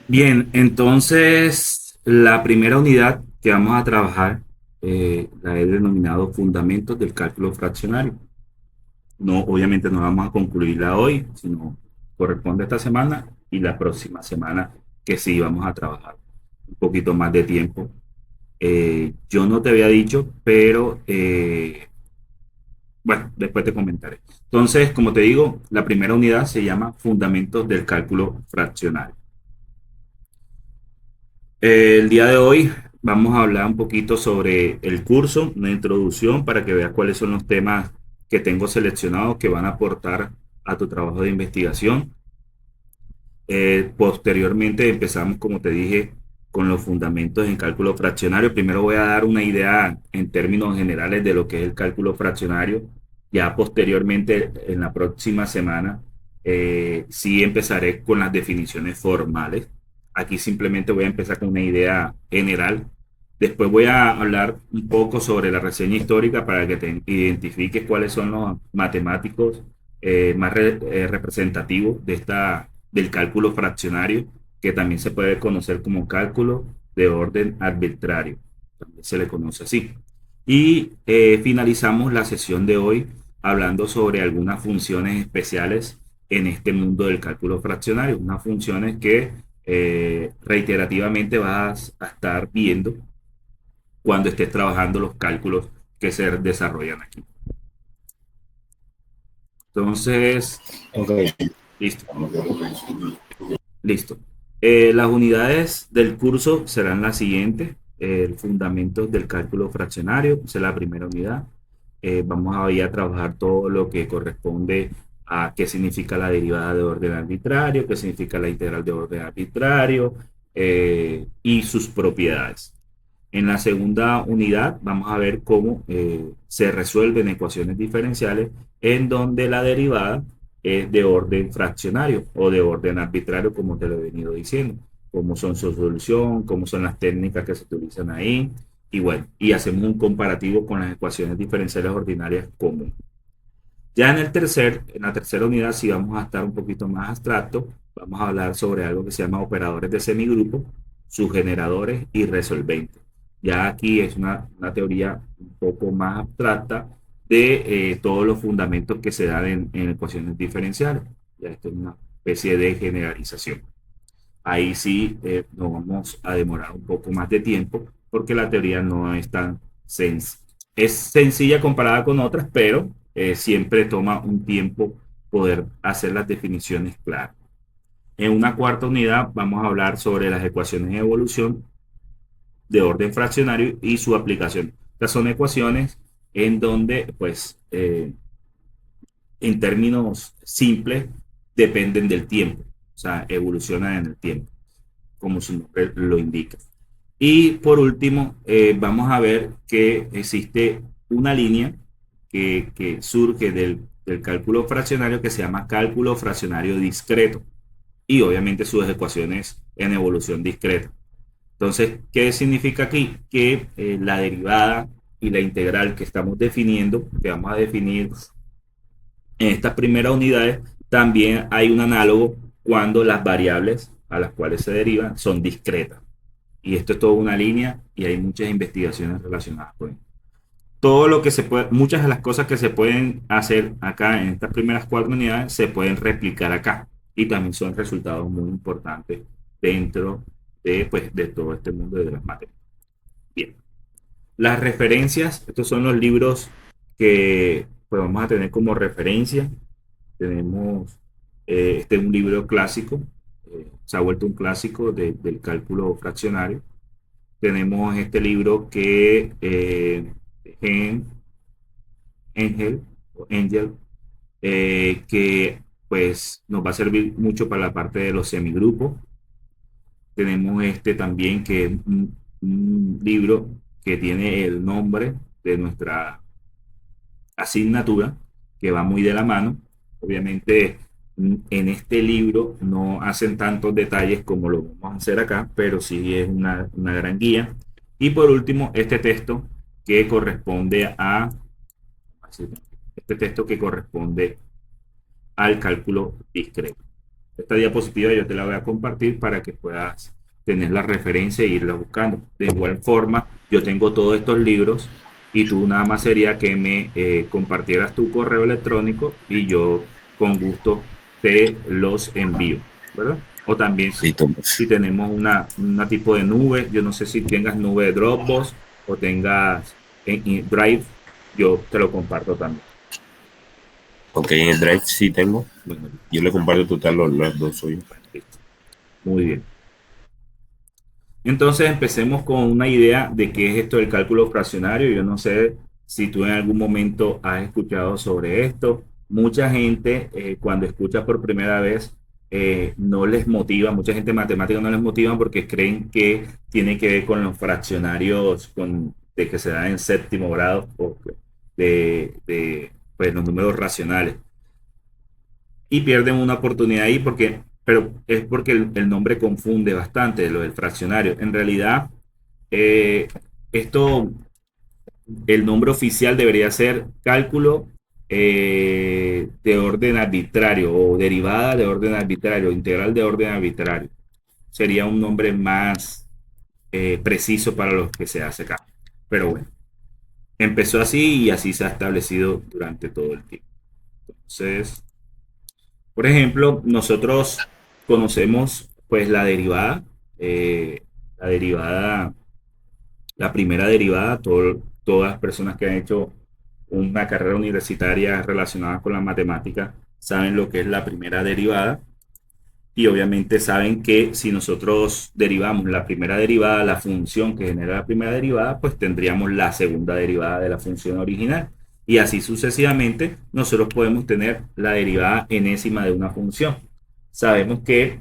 Bien, entonces la primera unidad que vamos a trabajar la he denominado Fundamentos del Cálculo Fraccionario. No, obviamente no vamos a concluirla hoy, sino corresponde esta semana y la próxima semana que sí vamos a trabajar un poquito más de tiempo. Yo no te había dicho, pero bueno, después te comentaré. Entonces, como te digo, la primera unidad se llama Fundamentos del Cálculo Fraccionario. El día de hoy vamos a hablar un poquito sobre el curso, una introducción para que veas cuáles son los temas que tengo seleccionados que van a aportar a tu trabajo de investigación. Posteriormente empezamos, como te dije, con los fundamentos en cálculo fraccionario. Primero voy a dar una idea en términos generales de lo que es el cálculo fraccionario. Ya posteriormente, en la próxima semana, sí empezaré con las definiciones formales. Aquí simplemente voy a empezar con una idea general. Después voy a hablar un poco sobre la reseña histórica para que te identifiques cuáles son los matemáticos representativos del cálculo fraccionario, que también se puede conocer como cálculo de orden arbitrario. También se le conoce así. Y finalizamos la sesión de hoy hablando sobre algunas funciones especiales en este mundo del cálculo fraccionario, unas funciones que reiterativamente vas a estar viendo cuando estés trabajando los cálculos que se desarrollan aquí. Entonces, Ok, listo. Listo. Las unidades del curso serán las siguientes. Fundamentos del cálculo fraccionario, esa es la primera unidad. Vamos a ir a trabajar todo lo que corresponde a qué significa la derivada de orden arbitrario, qué significa la integral de orden arbitrario y sus propiedades. En la segunda unidad vamos a ver cómo se resuelven ecuaciones diferenciales en donde la derivada es de orden fraccionario o de orden arbitrario, como te lo he venido diciendo, cómo son su solución, cómo son las técnicas que se utilizan ahí, y bueno, y hacemos un comparativo con las ecuaciones diferenciales ordinarias comunes. Ya en la tercera unidad, si vamos a estar un poquito más abstracto, vamos a hablar sobre algo que se llama operadores de semigrupo, sus generadores y resolventes. Ya aquí es una teoría un poco más abstracta de todos los fundamentos que se dan en ecuaciones diferenciales. Ya esto es una especie de generalización. Ahí sí nos vamos a demorar un poco más de tiempo porque la teoría no es tan sencilla. Es sencilla comparada con otras, pero siempre toma un tiempo poder hacer las definiciones claras. En una cuarta unidad vamos a hablar sobre las ecuaciones de evolución de orden fraccionario y su aplicación. Estas son ecuaciones en donde, pues, en términos simples, dependen del tiempo, o sea, evolucionan en el tiempo, como su nombre lo indica. Y por último, vamos a ver que existe una línea que surge del cálculo fraccionario que se llama cálculo fraccionario discreto y obviamente sus ecuaciones en evolución discreta. Entonces, ¿qué significa aquí? Que la derivada y la integral que estamos definiendo, que vamos a definir en estas primeras unidades, también hay un análogo cuando las variables a las cuales se derivan son discretas. Y esto es toda una línea y hay muchas investigaciones relacionadas con esto. Todo lo que se puede, muchas de las cosas que se pueden hacer acá en estas primeras cuatro unidades se pueden replicar acá y también son resultados muy importantes dentro de, pues, de todo este mundo de las matemáticas. Bien, las referencias, estos son los libros que pues, vamos a tener como referencia. Tenemos, este es un libro clásico, se ha vuelto un clásico del cálculo fraccionario. Tenemos este libro que Engel, Engel que pues nos va a servir mucho para la parte de los semigrupos. Tenemos este también que es un libro que tiene el nombre de nuestra asignatura, que va muy de la mano. Obviamente en este libro no hacen tantos detalles como lo vamos a hacer acá, pero sí es una gran guía. Y por último, que corresponde a este texto que corresponde al cálculo discreto. Esta diapositiva yo te la voy a compartir para que puedas tener la referencia e irla buscando. De igual forma, yo tengo todos estos libros y tú nada más sería que me compartieras tu correo electrónico y yo con gusto te los envío, ¿verdad? O también Listo. si tenemos una tipo de nube, yo no sé si tengas nube de Dropbox o tengas en Drive, yo te lo comparto también. Ok, en el Drive sí tengo. Bueno, Yo le comparto total los dos suyos. listo. Muy bien. Entonces empecemos con una idea de qué es esto del cálculo fraccionario. Yo no sé si tú en algún momento has escuchado sobre esto. Mucha gente cuando escucha por primera vez no les motiva, mucha gente matemática no les motiva porque creen que tiene que ver con los fraccionarios de que se dan en séptimo grado o pues, los números racionales y pierden una oportunidad ahí porque, pero es porque el nombre confunde bastante lo del fraccionario. En realidad, eh, esto, el nombre oficial debería ser cálculo de orden arbitrario o derivada de orden arbitrario, integral de orden arbitrario. Sería un nombre más preciso para los que se hace acá. Pero bueno, empezó así y así se ha establecido durante todo el tiempo. Entonces, por ejemplo, nosotros conocemos pues eh, la derivada, la primera derivada, todas las personas que han hecho una carrera universitaria relacionada con la matemática saben lo que es la primera derivada y obviamente saben que si nosotros derivamos la primera derivada, la función que genera la primera derivada, pues tendríamos la segunda derivada de la función original. Y así sucesivamente, nosotros podemos tener la derivada enésima de una función. Sabemos que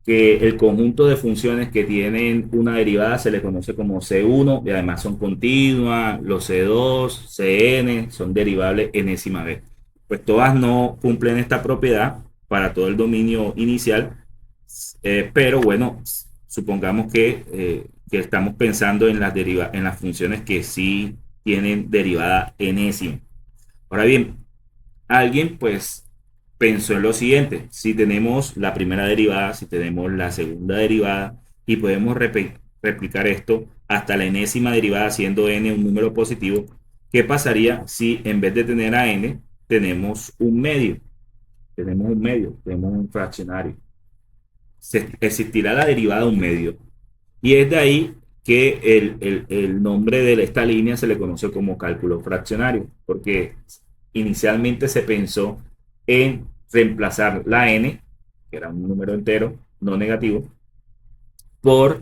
el conjunto de funciones que tienen una derivada se le conoce como C1 y además son continuas, los C2, Cn son derivables enésima vez. Pues todas no cumplen esta propiedad para todo el dominio inicial, pero bueno, supongamos que estamos pensando en en las funciones que sí tienen derivada enésima. Ahora bien, alguien pues pensó en lo siguiente, si tenemos la primera derivada, si tenemos la segunda derivada y podemos replicar esto hasta la enésima derivada siendo n un número positivo, ¿qué pasaría si en vez de tener a n tenemos un medio? Tenemos un fraccionario. Existirá la derivada de un medio. Y es de ahí que el nombre de esta línea se le conoce como cálculo fraccionario, porque inicialmente se pensó en reemplazar la n, que era un número entero, no negativo, por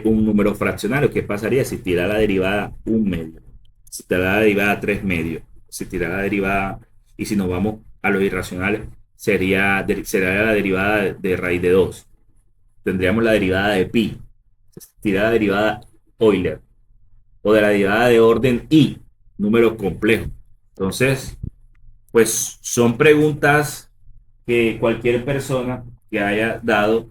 un número fraccionario. ¿Qué pasaría si tira la derivada un medio? Si tira la derivada 3 medios, si tira la derivada, y si nos vamos a los irracionales, sería la derivada de raíz de 2. Tendríamos la derivada de pi, tira la derivada Euler, o de la derivada de orden i, número complejo. Entonces, pues son preguntas que cualquier persona que haya dado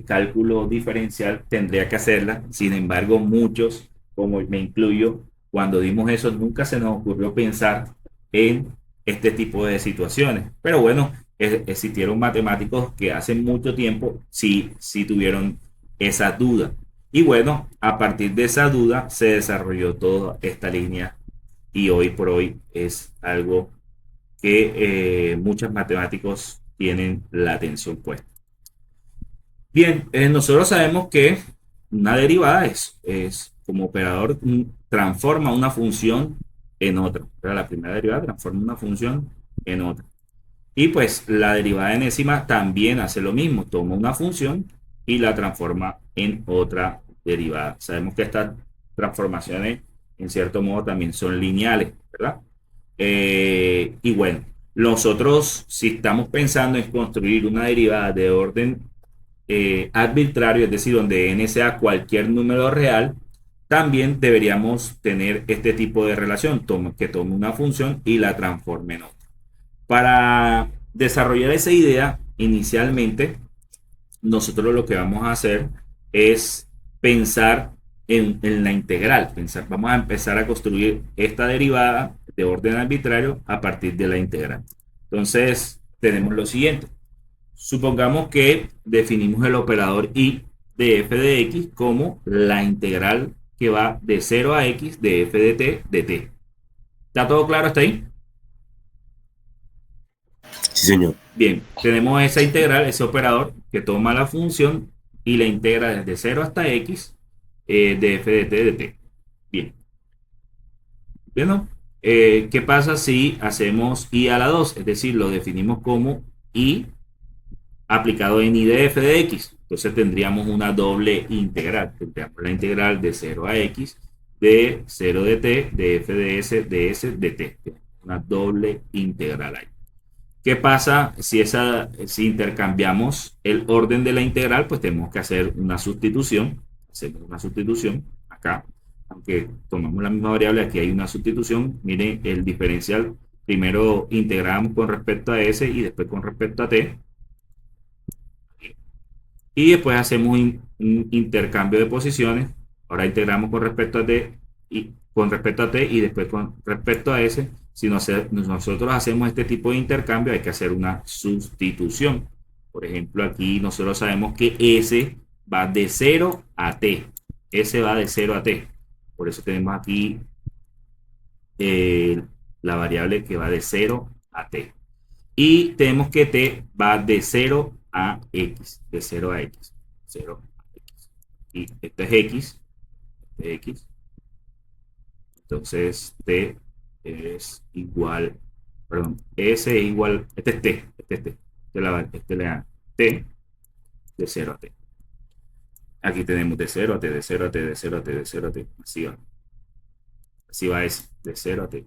cálculo diferencial tendría que hacerla. Sin embargo, muchos, como me incluyo, cuando dimos eso, nunca se nos ocurrió pensar en este tipo de situaciones. Pero bueno, existieron matemáticos que hace mucho tiempo sí tuvieron esa duda. Y bueno, a partir de esa duda se desarrolló toda esta línea y hoy por hoy es algo que muchos matemáticos tienen la atención puesta. Bien, nosotros sabemos que una derivada es como operador transforma una función en otra. Pero la primera derivada transforma una función en otra. Y pues la derivada enésima también hace lo mismo, toma una función y la transforma en otra derivada. Sabemos que estas transformaciones en cierto modo también son lineales, ¿verdad? Y bueno, nosotros si estamos pensando en construir una derivada de orden arbitrario, es decir, donde n sea cualquier número real, también deberíamos tener este tipo de relación, que tome una función y la transforme en otra. Para desarrollar esa idea, inicialmente, nosotros lo que vamos a hacer es pensar en la integral. Vamos a empezar a construir esta derivada de orden arbitrario a partir de la integral. Entonces, tenemos lo siguiente. Supongamos que definimos el operador y de f de x como la integral que va de 0 a x de f de t. ¿Está todo claro hasta ahí? Sí, señor. Bien, tenemos esa integral, ese operador que toma la función y la integra desde 0 hasta x de f de t de t. Bien. Bien, ¿no? ¿Qué pasa si hacemos i a la 2? Es decir, lo definimos como i aplicado en i de f de x. Entonces tendríamos una doble integral. Tendríamos la integral de 0 a x de 0 de t de f de s de s de t. Una doble integral ahí. ¿Qué pasa si intercambiamos el orden de la integral? Pues tenemos que hacer una sustitución. Hacemos una sustitución acá. Aunque tomamos la misma variable, aquí hay una sustitución. Miren el diferencial. Primero integramos con respecto a s y después con respecto a t. Y después hacemos un intercambio de posiciones. Ahora integramos con respecto a t y después con respecto a s. Si nosotros hacemos este tipo de intercambio, hay que hacer una sustitución. Por ejemplo, aquí nosotros sabemos que s va de 0 a t. S va de 0 a t. Por eso tenemos aquí la variable que va de 0 a t. Y tenemos que t va de 0 a x. De 0 a x. 0 a x. Y esto es x. Este es x. Entonces t es igual, perdón, s es igual, este es t, este le da t de 0 a t. Aquí tenemos de 0 a t, de 0 a t, de 0 a t, de 0 a t, así va. Así va s, de 0 a t.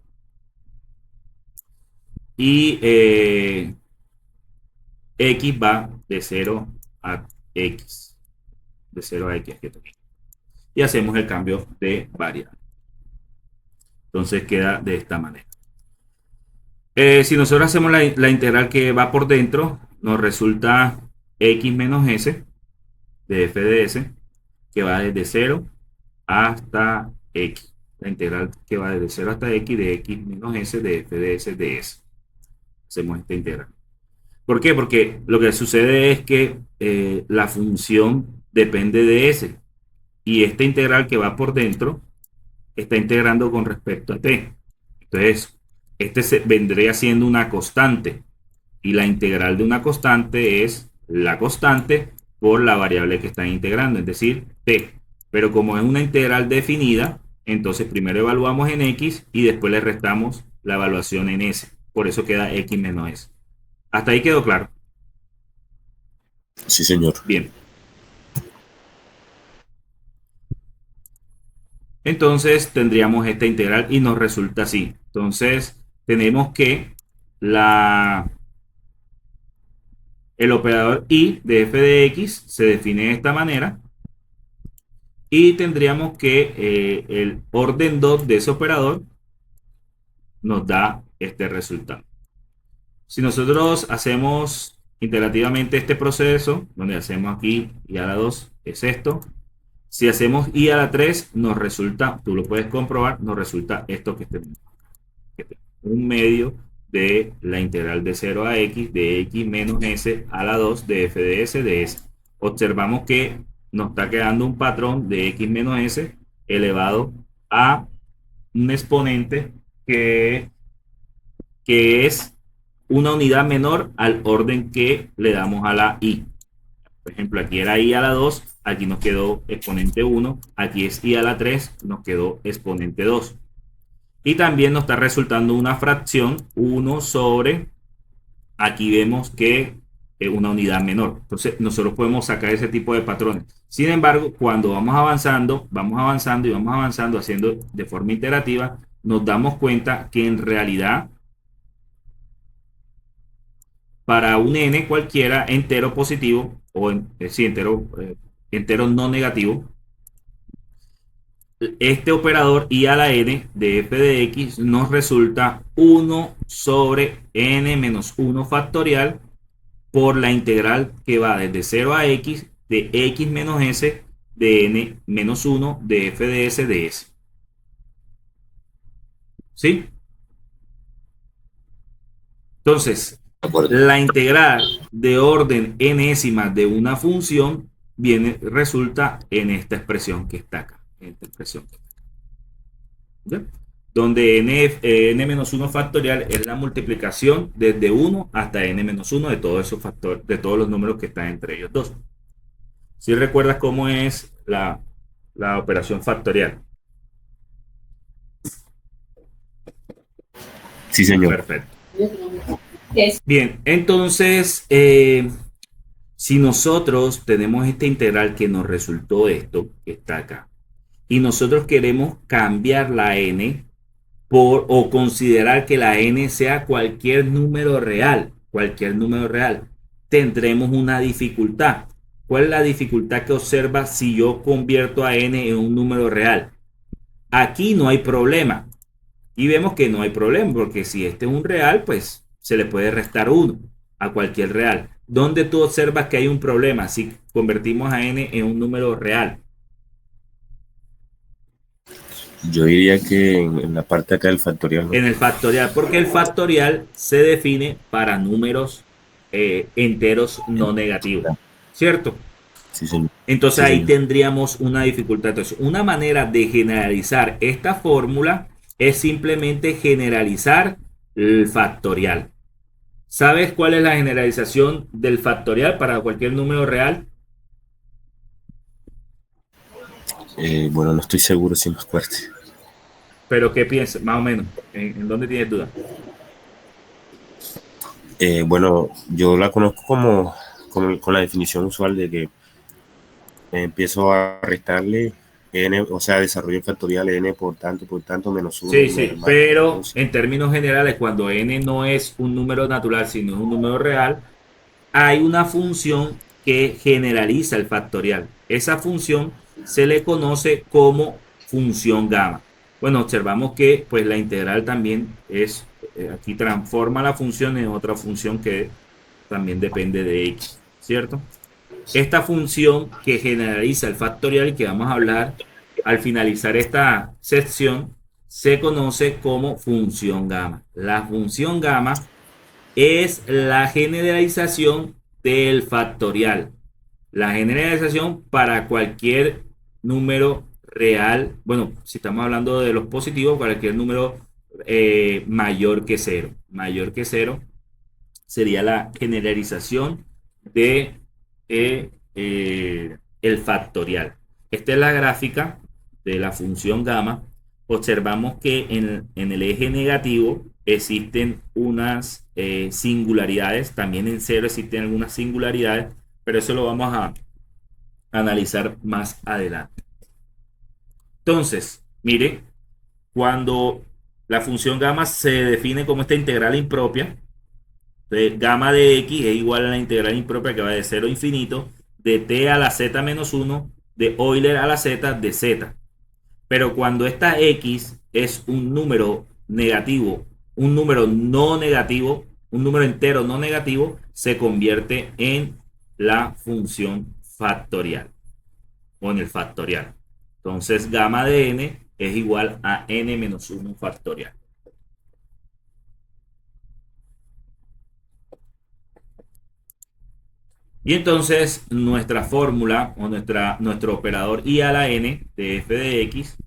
Y x va de 0 a x. De 0 a x, aquí también. Y hacemos el cambio de variable. Entonces queda de esta manera. Si nosotros hacemos la integral que va por dentro, nos resulta x menos s de f de s, que va desde 0 hasta x. La integral que va desde 0 hasta x de x menos s de f de s de s. Hacemos esta integral. ¿Por qué? Porque lo que sucede es que la función depende de s. Y esta integral que va por dentro está integrando con respecto a t. Entonces, vendría siendo una constante. Y la integral de una constante es la constante por la variable que están integrando, es decir, t. Pero como es una integral definida, entonces primero evaluamos en x y después le restamos la evaluación en s. Por eso queda x menos s. ¿Hasta ahí quedó claro? Sí, señor. Bien. Entonces tendríamos esta integral y nos resulta así. Entonces tenemos que el operador i de f de x se define de esta manera. Y tendríamos que el orden 2 de ese operador nos da este resultado. Si nosotros hacemos iterativamente este proceso, donde hacemos aquí i a la 2, es esto. Si hacemos i a la 3, nos resulta, tú lo puedes comprobar, nos resulta esto que tenemos. Un medio de la integral de 0 a x de x menos s a la 2 de f de s de s. Observamos que nos está quedando un patrón de x menos s elevado a un exponente que es una unidad menor al orden que le damos a la i. Por ejemplo, aquí era i a la 2, aquí nos quedó exponente 1, aquí es i a la 3, nos quedó exponente 2. Y también nos está resultando una fracción 1 sobre, aquí vemos que es una unidad menor. Entonces nosotros podemos sacar ese tipo de patrones. Sin embargo, cuando vamos avanzando y vamos avanzando haciendo de forma iterativa, nos damos cuenta que en realidad para un n cualquiera entero positivo o entero no negativo, este operador i a la n de f de x nos resulta 1 sobre n menos 1 factorial por la integral que va desde 0 a x de x menos s de n menos 1 de f de s de s. ¿Sí? Entonces, De acuerdo. La integral de orden enésima de una función resulta en esta expresión que está acá. En esta expresión. ¿Ya? Donde n-1 factorial es la multiplicación desde 1 hasta n-1 de todos esos factores, de todos los números que están entre ellos dos. Si recuerdas cómo es la operación factorial. Sí, señor. Perfecto. Bien, entonces, si nosotros tenemos esta integral que nos resultó esto, que está acá, y nosotros queremos cambiar la n o considerar que la n sea cualquier número real, tendremos una dificultad. ¿Cuál es la dificultad que observa si yo convierto a n en un número real? Aquí no hay problema. Y vemos que no hay problema, porque si este es un real, pues se le puede restar 1 a cualquier real. ¿Dónde tú observas que hay un problema si convertimos a n en un número real? Yo diría que en la parte acá del factorial, ¿no? En el factorial, porque el factorial se define para números enteros no negativos, ¿cierto? Sí, señor. Entonces Sí, ahí señor. tendríamos una dificultad. Entonces, una manera de generalizar esta fórmula es simplemente generalizar el factorial. ¿Sabes cuál es la generalización del factorial para cualquier número real? Bueno, no estoy seguro si me acuerdo. Pero ¿qué piensas? Más o menos. ¿En dónde tienes duda? Bueno, yo la conozco como con la definición usual de que empiezo a restarle n, o sea, desarrollo el factorial n por tanto, menos uno Sí, sí, más pero 2. en términos generales, cuando n no es un número natural, sino es un número real, hay una función que generaliza el factorial. Esa función se le conoce como función gamma. Bueno, observamos que pues la integral también es, aquí transforma la función en otra función que también depende de x, ¿cierto? Esta función que generaliza el factorial y que vamos a hablar al finalizar esta sección se conoce como función gamma. La función gamma es la generalización del factorial. La generalización para cualquier número real, bueno, si estamos hablando de los positivos, cualquier número mayor que cero. Mayor que cero sería la generalización de el factorial. Esta es la gráfica de la función gamma. Observamos que en el eje negativo existen unas singularidades, también en cero existen algunas singularidades, pero eso lo vamos a analizar más adelante. Entonces, mire, cuando la función gamma se define como esta integral impropia, entonces, gamma de x es igual a la integral impropia que va de 0 a infinito de t a la z menos 1 de Euler a la z de z. Pero cuando esta x es un número negativo, un número no negativo, un número entero no negativo, se convierte en la función factorial o en el factorial. Entonces, gamma de n es igual a n menos 1 factorial. Y entonces nuestra fórmula o nuestro operador I a la n de f de x,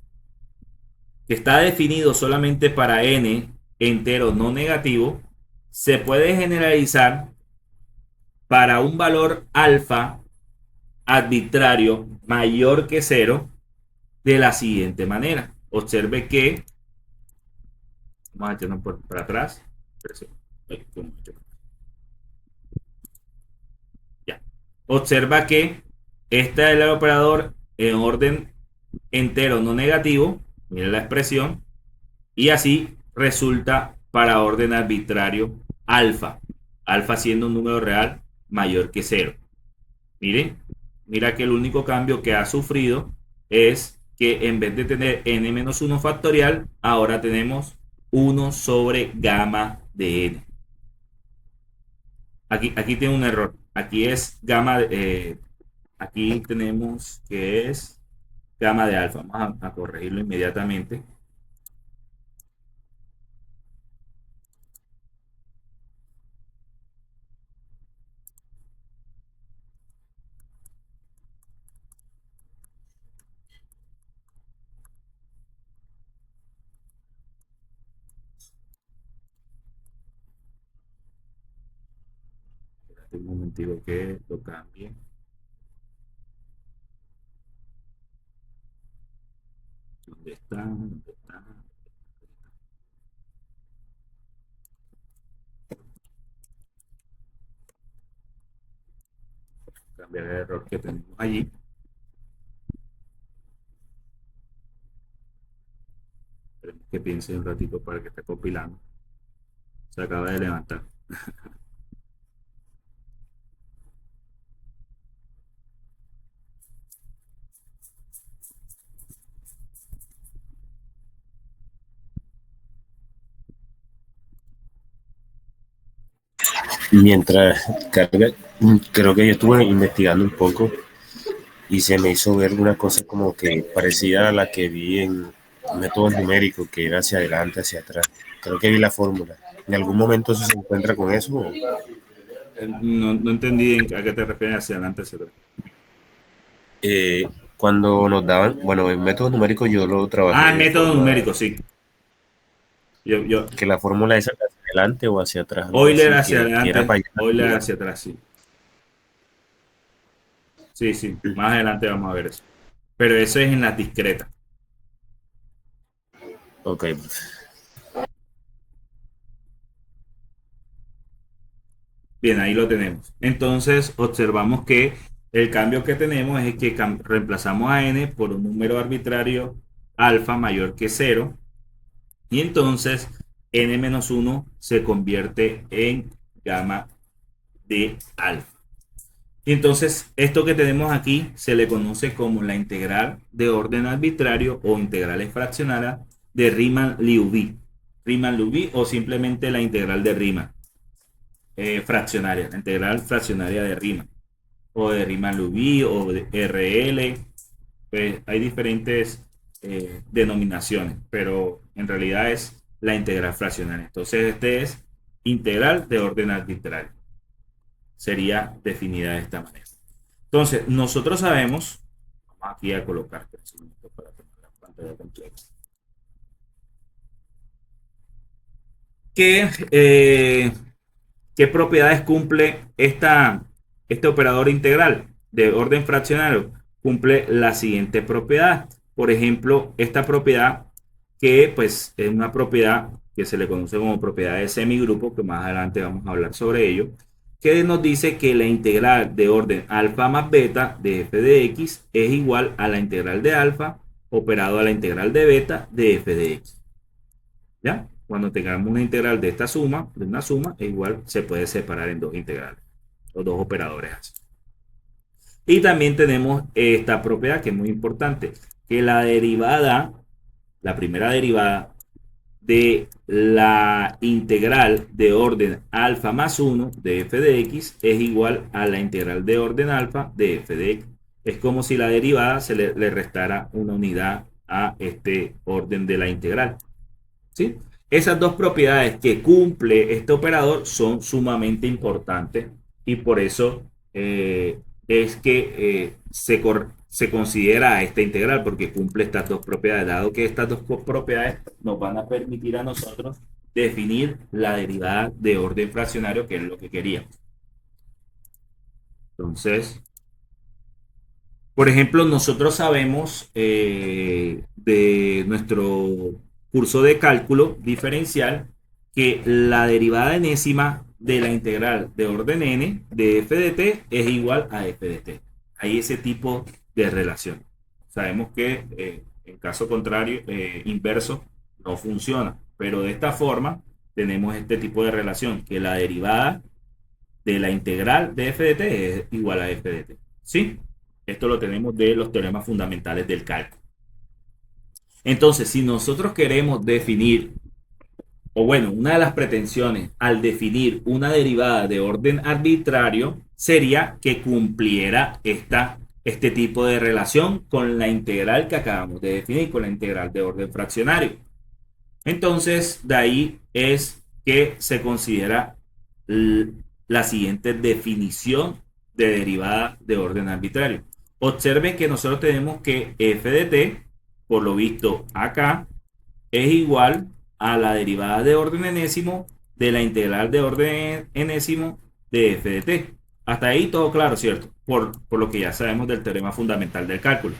que está definido solamente para n entero no negativo, se puede generalizar para un valor alfa arbitrario mayor que cero de la siguiente manera. Observe que, vamos a echarnos para atrás. Ya. Observa que este es el operador en orden entero no negativo, mira la expresión, y así resulta para orden arbitrario alfa, alfa siendo un número real mayor que cero. Miren, mira que el único cambio que ha sufrido es que en vez de tener n-1 factorial, ahora tenemos 1 sobre gamma de n. Aquí tiene un error. Aquí es gamma, aquí tenemos que es gamma de alfa. Vamos a corregirlo inmediatamente. Espérate un momentico que lo cambie. ¿Dónde está? ¿Dónde está? Cambiar el error que tenemos allí. Esperemos que piense un ratito para que esté compilando. Se acaba de levantar. Mientras carga, creo que yo estuve investigando un poco y se me hizo ver una cosa como que parecida a la que vi en métodos numéricos, que era hacia adelante, hacia atrás. Creo que vi la fórmula. ¿En algún momento eso se encuentra con eso? No entendí a qué te refieres hacia adelante, hacia atrás. Eh, Cuando nos daban, bueno, en métodos numéricos yo lo trabajé Ah, de método forma numérico, sí. Yo, que la fórmula es hacia adelante o hacia atrás, algo Euler así, hacia que era adelante, para allá Euler arriba. hacia atrás, sí. Sí, sí. Más adelante vamos a ver eso. Pero eso es en las discretas. Ok, Bien, ahí lo tenemos. Entonces, observamos que el cambio que tenemos es que reemplazamos a n por un número arbitrario alfa mayor que cero. Y entonces, n-1 se convierte en gamma de alfa. Y entonces, esto que tenemos aquí se le conoce como la integral de orden arbitrario o integrales fraccionarias de Riemann-Liouville. Riemann-Liouville o simplemente la integral de Riemann fraccionaria, la integral fraccionaria de Riemann o de Riemann-Liouville o de RL. Pues hay diferentes denominaciones, pero en realidad es la integral fraccionaria. Entonces, este es integral de orden arbitrario. Sería definida de esta manera. Entonces, nosotros sabemos, vamos aquí a colocar para tener la pantalla completa, que ¿qué propiedades cumple este operador integral de orden fraccionario? Cumple la siguiente propiedad. Por ejemplo, esta propiedad que pues es una propiedad que se le conoce como propiedad de semigrupo, que más adelante vamos a hablar sobre ello, que nos dice que la integral de orden alfa más beta de f de x es igual a la integral de alfa operado a la integral de beta de f de x. ¿Ya? Cuando tengamos una integral de esta suma, de una suma, igual se puede separar en dos integrales, los dos operadores así. Y también tenemos esta propiedad que es muy importante, que la derivada, la primera derivada de la integral de orden alfa más 1 de f de x es igual a la integral de orden alfa de f de x. Es como si la derivada se le restara una unidad a este orden de la integral. ¿Sí? Esas dos propiedades que cumple este operador son sumamente importantes y por eso es que se considera a esta integral porque cumple estas dos propiedades, dado que estas dos propiedades nos van a permitir a nosotros definir la derivada de orden fraccionario, que es lo que queríamos. Entonces, por ejemplo, nosotros sabemos de nuestro curso de cálculo diferencial que la derivada enésima de la integral de orden n de f de t es igual a f de t. Hay ese tipo de relación. Sabemos que en caso contrario, inverso, no funciona, pero de esta forma tenemos este tipo de relación, que la derivada de la integral de f de t es igual a f de t. ¿Sí? Esto lo tenemos de los teoremas fundamentales del cálculo. Entonces, si nosotros queremos definir, o bueno, una de las pretensiones al definir una derivada de orden arbitrario sería que cumpliera este tipo de relación con la integral que acabamos de definir, con la integral de orden fraccionario. Entonces, de ahí es que se considera la siguiente definición de derivada de orden arbitrario. Observen que nosotros tenemos que f de t, por lo visto acá, es igual a la derivada de orden enésimo de la integral de orden enésimo de f de t. Hasta ahí todo claro, ¿cierto? Por lo que ya sabemos del teorema fundamental del cálculo.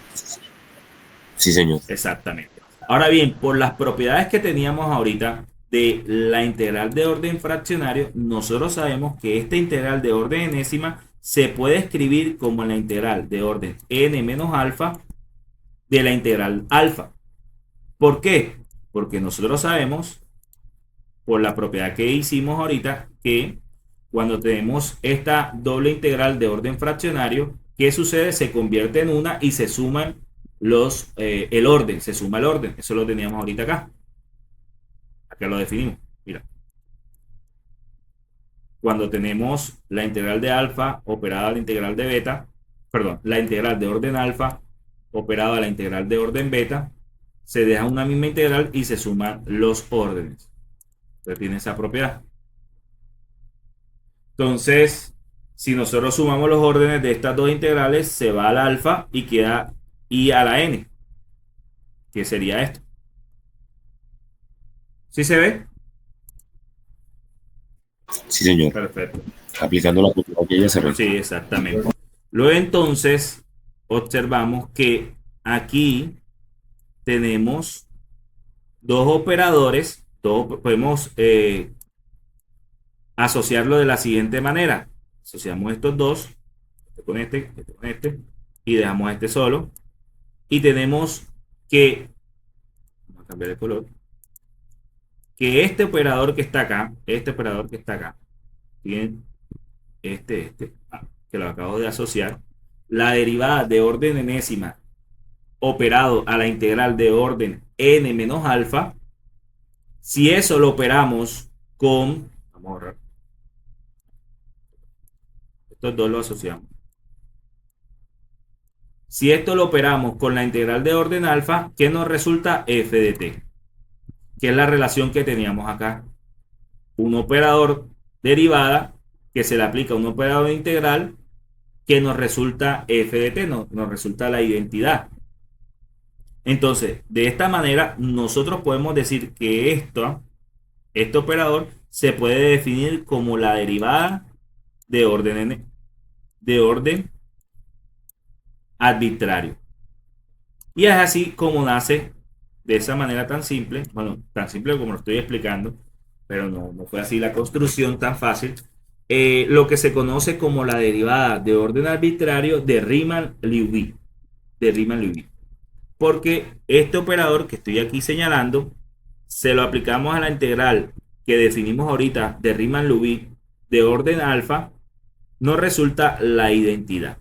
Sí, señor. Exactamente. Ahora bien, por las propiedades que teníamos ahorita de la integral de orden fraccionario, nosotros sabemos que esta integral de orden enésima se puede escribir como la integral de orden n menos alfa de la integral alfa. ¿Por qué? Porque nosotros sabemos, por la propiedad que hicimos ahorita, que cuando tenemos esta doble integral de orden fraccionario, ¿qué sucede? Se convierte en una y se suman el orden, se suma el orden. Eso lo teníamos ahorita acá. Acá lo definimos. Mira. Cuando tenemos la integral de alfa operada a la integral de beta, perdón, la integral de orden alfa operada a la integral de orden beta, se deja una misma integral y se suman los órdenes. Entonces tiene esa propiedad. Entonces, si nosotros sumamos los órdenes de estas dos integrales, se va al alfa y queda i a la n, que sería esto. ¿Sí se ve? Sí, señor. Perfecto. Aplicando la propiedad que ella se ve. Sí, exactamente. Luego entonces observamos que aquí tenemos dos operadores. Podemos asociarlo de la siguiente manera. Asociamos estos dos, este con este, y dejamos este solo. Y tenemos que, vamos a cambiar el color, que este operador que está acá, tiene que lo acabo de asociar, la derivada de orden enésima operado a la integral de orden n menos alfa, si eso lo operamos con, vamos a borrar, estos dos lo asociamos. Si esto lo operamos con la integral de orden alfa, ¿qué nos resulta? F de t, que es la relación que teníamos acá. Un operador derivada que se le aplica a un operador integral que nos resulta f de t, nos resulta la identidad. Entonces, de esta manera, nosotros podemos decir que este operador se puede definir como la derivada de orden arbitrario. Y es así como nace de esa manera tan simple, bueno, tan simple como lo estoy explicando, pero no fue así la construcción tan fácil, lo que se conoce como la derivada de orden arbitrario de Riemann-Liouville. Porque este operador que estoy aquí señalando, se lo aplicamos a la integral que definimos ahorita de Riemann-Liouville de orden alfa, nos resulta la identidad.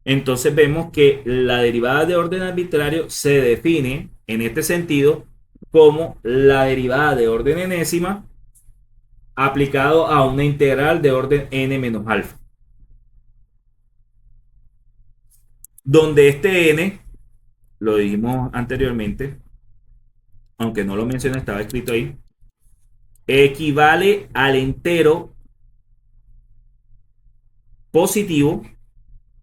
Entonces vemos que la derivada de orden arbitrario se define en este sentido como la derivada de orden enésima aplicado a una integral de orden n menos alfa. Donde este n, lo dijimos anteriormente, aunque no lo mencioné, estaba escrito ahí, equivale al entero positivo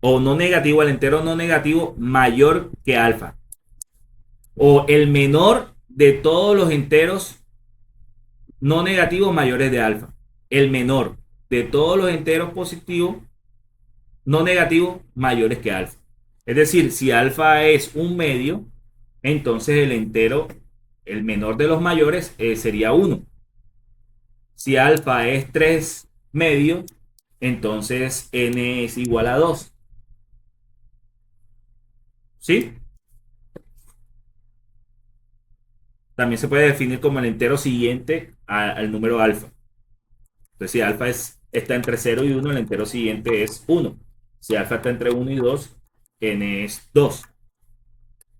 o no negativo, al entero no negativo mayor que alfa, o el menor de todos los enteros no negativos mayores de alfa, el menor de todos los enteros positivos no negativos mayores que alfa. Es decir, si alfa es un medio, entonces el entero, el menor de los mayores, sería 1. Si alfa es 3 medios, entonces n es igual a 2. ¿Sí? También se puede definir como el entero siguiente al número alfa. Entonces, si alfa está entre 0 y 1, el entero siguiente es 1. Si alfa está entre 1 y 2, n es 2.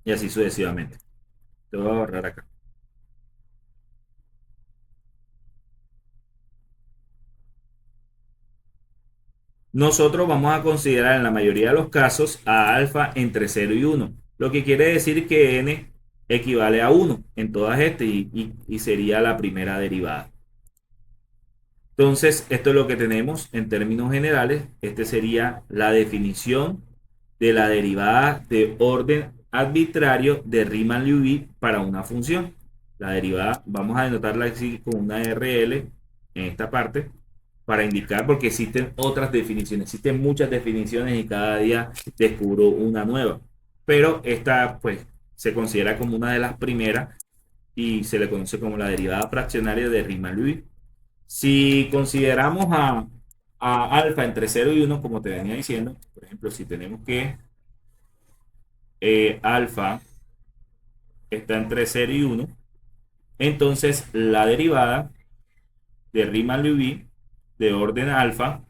Y así sucesivamente. Te voy a borrar acá. Nosotros vamos a considerar en la mayoría de los casos a alfa entre 0 y 1. Lo que quiere decir que n equivale a 1 en todas estas y sería la primera derivada. Entonces, esto es lo que tenemos en términos generales. Este sería la definición de la derivada de orden arbitrario de Riemann-Liouville para una función. La derivada, vamos a denotarla así con una RL en esta parte, para indicar, porque existen otras definiciones, existen muchas definiciones y cada día descubro una nueva. Pero esta, pues, se considera como una de las primeras y se le conoce como la derivada fraccionaria de Riemann-Liouville. Si consideramos a alfa entre 0 y 1 como te venía diciendo, por ejemplo, si tenemos que alfa está entre 0 y 1, entonces la derivada de Riemann-Liouville de orden alfa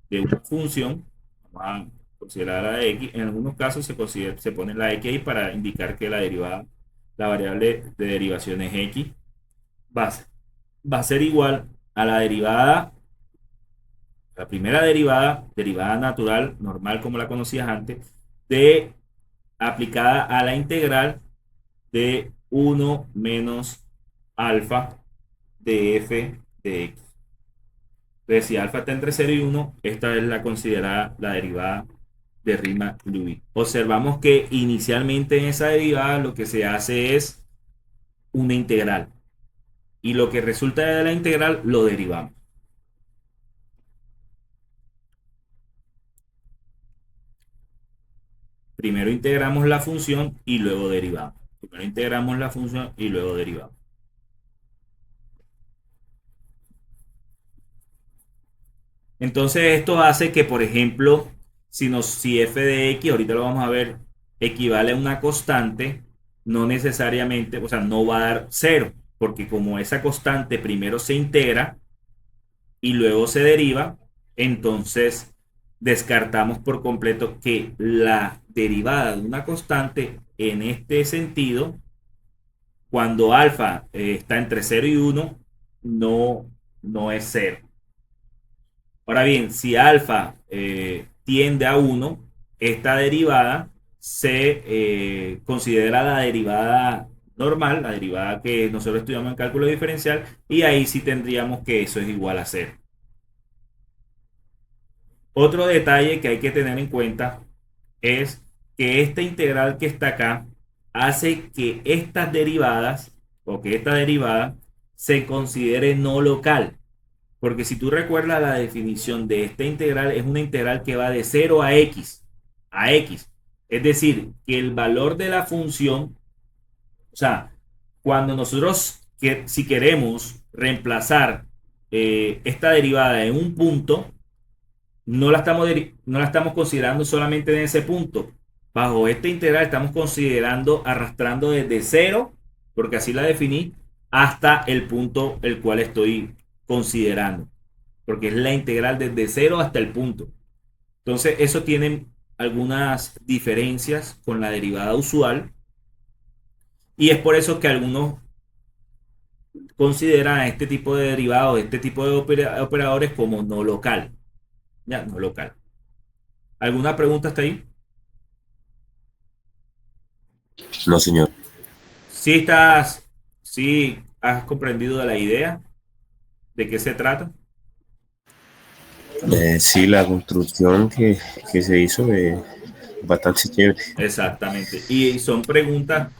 de una función, vamos a considerar la de x, en algunos casos se pone la x ahí para indicar que la derivada, la variable de derivación es x, va, va a ser igual a la derivada, la primera derivada, derivada natural, normal como la conocías antes, de aplicada a la integral de 1 menos alfa de f de x. Entonces, si alfa está entre 0 y 1, esta es la considerada la derivada de Riemann-Liouville. Observamos que inicialmente en esa derivada lo que se hace es una integral. Y lo que resulta de la integral lo derivamos. Primero integramos la función y luego derivamos. Primero integramos la función y luego derivamos. Entonces esto hace que, por ejemplo, si f de x, ahorita lo vamos a ver, equivale a una constante, no necesariamente, o sea, no va a dar 0, porque como esa constante primero se integra y luego se deriva, entonces descartamos por completo que la derivada de una constante en este sentido, cuando alfa está entre 0 y 1, no es 0. Ahora bien, si alfa tiende a 1, esta derivada se considera la derivada normal, la derivada que nosotros estudiamos en cálculo diferencial, y ahí sí tendríamos que eso es igual a 0. Otro detalle que hay que tener en cuenta es que esta integral que está acá hace que estas derivadas o que esta derivada se considere no local. Porque si tú recuerdas la definición de esta integral, es una integral que va de 0 a x. A x. Es decir, que el valor de la función, o sea, cuando nosotros, si queremos reemplazar esta derivada en un punto, no la estamos considerando solamente en ese punto. Bajo esta integral estamos considerando arrastrando desde 0, porque así la definí, hasta el punto el cual estoy considerando, porque es la integral desde 0 hasta el punto. Entonces, eso tiene algunas diferencias con la derivada usual, y es por eso que algunos consideran a este tipo de derivados, este tipo de operadores como no local. Ya, no local. ¿Alguna pregunta hasta ahí? No, señor. Sí has comprendido de la idea de qué se trata. Sí, la construcción que se hizo es bastante chévere. Exactamente. Y son preguntas,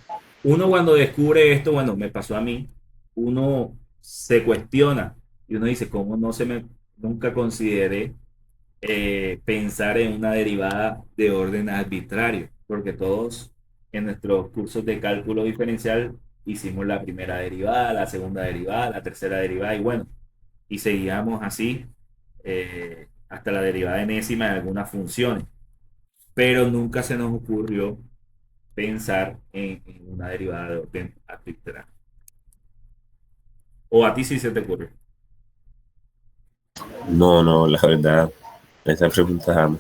uno cuando descubre esto, bueno, me pasó a mí, uno se cuestiona y uno dice, ¿cómo nunca consideré pensar en una derivada de orden arbitrario? Porque todos en nuestros cursos de cálculo diferencial hicimos la primera derivada, la segunda derivada, la tercera derivada y bueno, y seguíamos así hasta la derivada enésima de algunas funciones, pero nunca se nos ocurrió pensar en una derivada de orden arbitrario. ¿O a ti sí se te ocurrió? No, la verdad, esa pregunta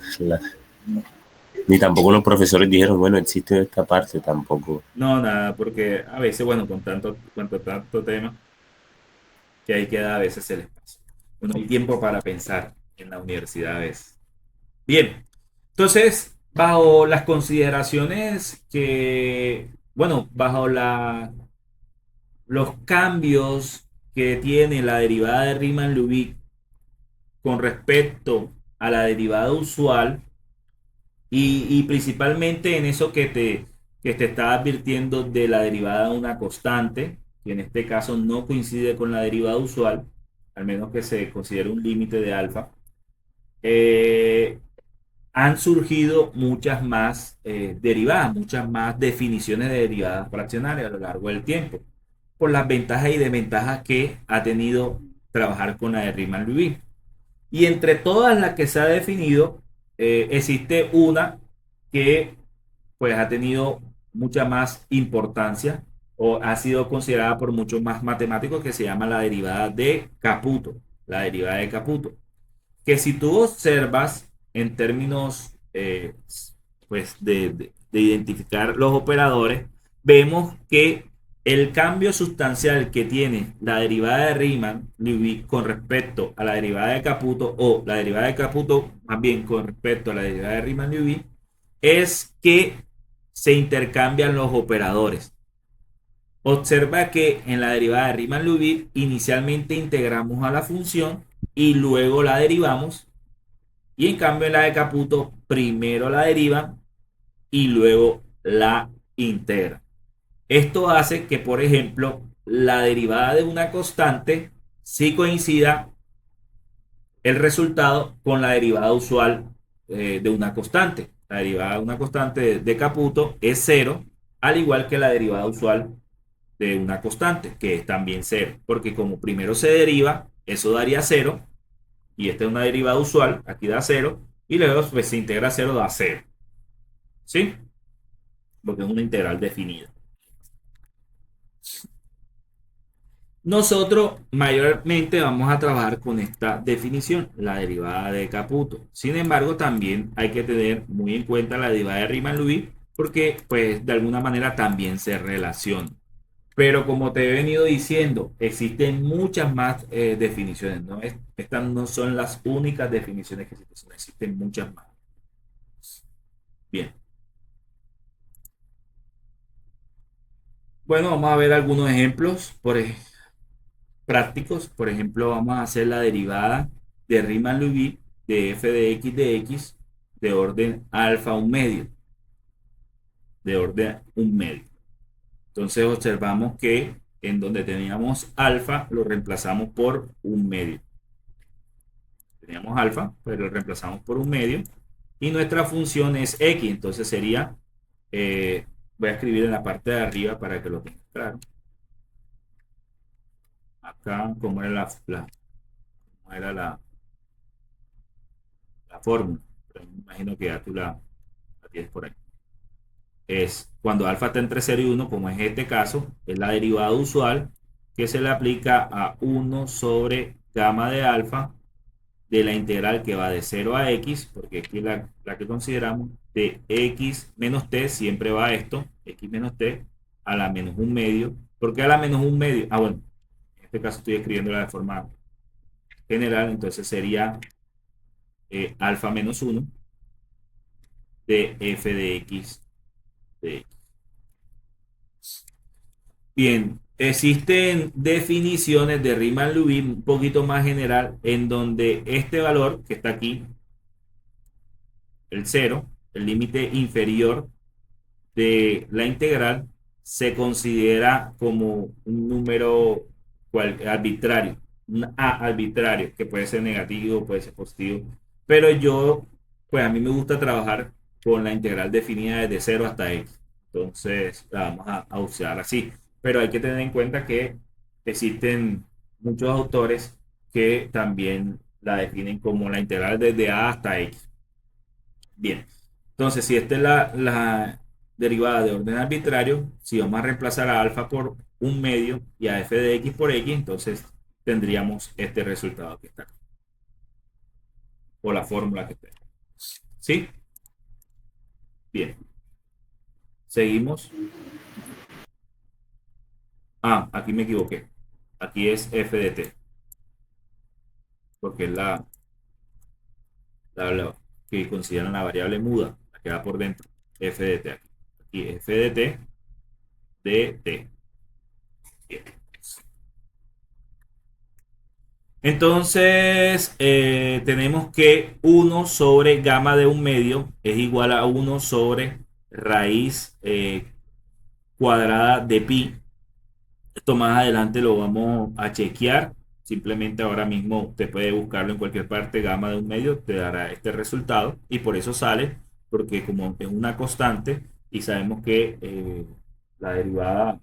ni tampoco los profesores dijeron, bueno, existe esta parte, tampoco. No, nada, porque a veces, bueno, con tanto tema que hay que dar a veces el espacio. No hay tiempo para pensar en la universidad a veces. Bien, entonces, bajo las consideraciones que, bueno, los cambios que tiene la derivada de Riemann-Liouville con respecto a la derivada usual y principalmente en eso que te estaba advirtiendo de la derivada de una constante, que en este caso no coincide con la derivada usual, al menos que se considere un límite de alfa, eh, han surgido muchas más derivadas, muchas más definiciones de derivadas fraccionarias a lo largo del tiempo, por las ventajas y desventajas que ha tenido trabajar con la de Riemann-Liouville. Y entre todas las que se ha definido, existe una que pues ha tenido mucha más importancia o ha sido considerada por muchos más matemáticos, que se llama la derivada de Caputo. La derivada de Caputo. Que si tú observas en términos pues de identificar los operadores, vemos que el cambio sustancial que tiene la derivada de Riemann-Liouville con respecto a la derivada de Caputo, o la derivada de Caputo más bien con respecto a la derivada de Riemann-Liouville, es que se intercambian los operadores. Observa que en la derivada de Riemann-Liouville inicialmente integramos a la función y luego la derivamos, y en cambio en la de Caputo primero la deriva y luego la integra. Esto hace que, por ejemplo, la derivada de una constante sí coincida el resultado con la derivada usual de una constante. La derivada de una constante de Caputo es cero, al igual que la derivada usual de una constante, que es también cero, porque como primero se deriva, eso daría cero, y esta es una derivada usual, aquí da cero, y luego pues, se integra cero, da cero. ¿Sí? Porque es una integral definida. Nosotros mayormente vamos a trabajar con esta definición, la derivada de Caputo. Sin embargo, también hay que tener muy en cuenta la derivada de Riemann-Liouville, porque pues de alguna manera también se relaciona. Pero como te he venido diciendo, existen muchas más definiciones, ¿no? Estas no son las únicas definiciones que existen, existen muchas más. Bien. Bueno, vamos a ver algunos ejemplos prácticos. Por ejemplo, vamos a hacer la derivada de Riemann-Liouville de f de x de orden alfa un medio. De orden un medio. Entonces observamos que en donde teníamos alfa lo reemplazamos por un medio. Teníamos alfa, pero lo reemplazamos por un medio. Y nuestra función es x. Entonces sería, voy a escribir en la parte de arriba para que lo tengan claro. Acá, ¿cómo era cómo era la fórmula? Pero me imagino que ya tú la tienes por ahí. Es cuando alfa está entre 0 y 1, como es este caso, es la derivada usual que se le aplica a 1 sobre gamma de alfa de la integral que va de 0 a x, porque aquí la que consideramos, de x menos t, siempre va esto, x menos t, a la menos un medio. ¿Por qué a la menos un medio? Ah, bueno, en este caso estoy escribiéndola de forma general, entonces sería alfa menos 1 de f de x de x. Bien, existen definiciones de Riemann-Liouville un poquito más general en donde este valor que está aquí, el cero, el límite inferior de la integral, se considera como un número arbitrario, un a arbitrario, que puede ser negativo, puede ser positivo, pero yo, pues a mí me gusta trabajar con la integral definida desde 0 hasta x, entonces la vamos a usar así, pero hay que tener en cuenta que existen muchos autores que también la definen como la integral desde a hasta x. Bien, entonces si esta es la derivada de orden arbitrario, si vamos a reemplazar a alfa por un medio y a f de x por x, entonces tendríamos este resultado que está aquí, o la fórmula que está aquí. ¿Sí? Bien, seguimos. Ah, aquí me equivoqué. Aquí es f de t, porque es la que consideran la variable muda, la que va por dentro, f de t aquí. Aquí f de t de t. Bien. Entonces, tenemos que 1 sobre gamma de un medio es igual a 1 sobre raíz cuadrada de pi. Esto más adelante lo vamos a chequear Simplemente ahora mismo usted puede buscarlo en cualquier parte, gamma de un medio, te dará este resultado y por eso sale, porque como es una constante y sabemos que la derivada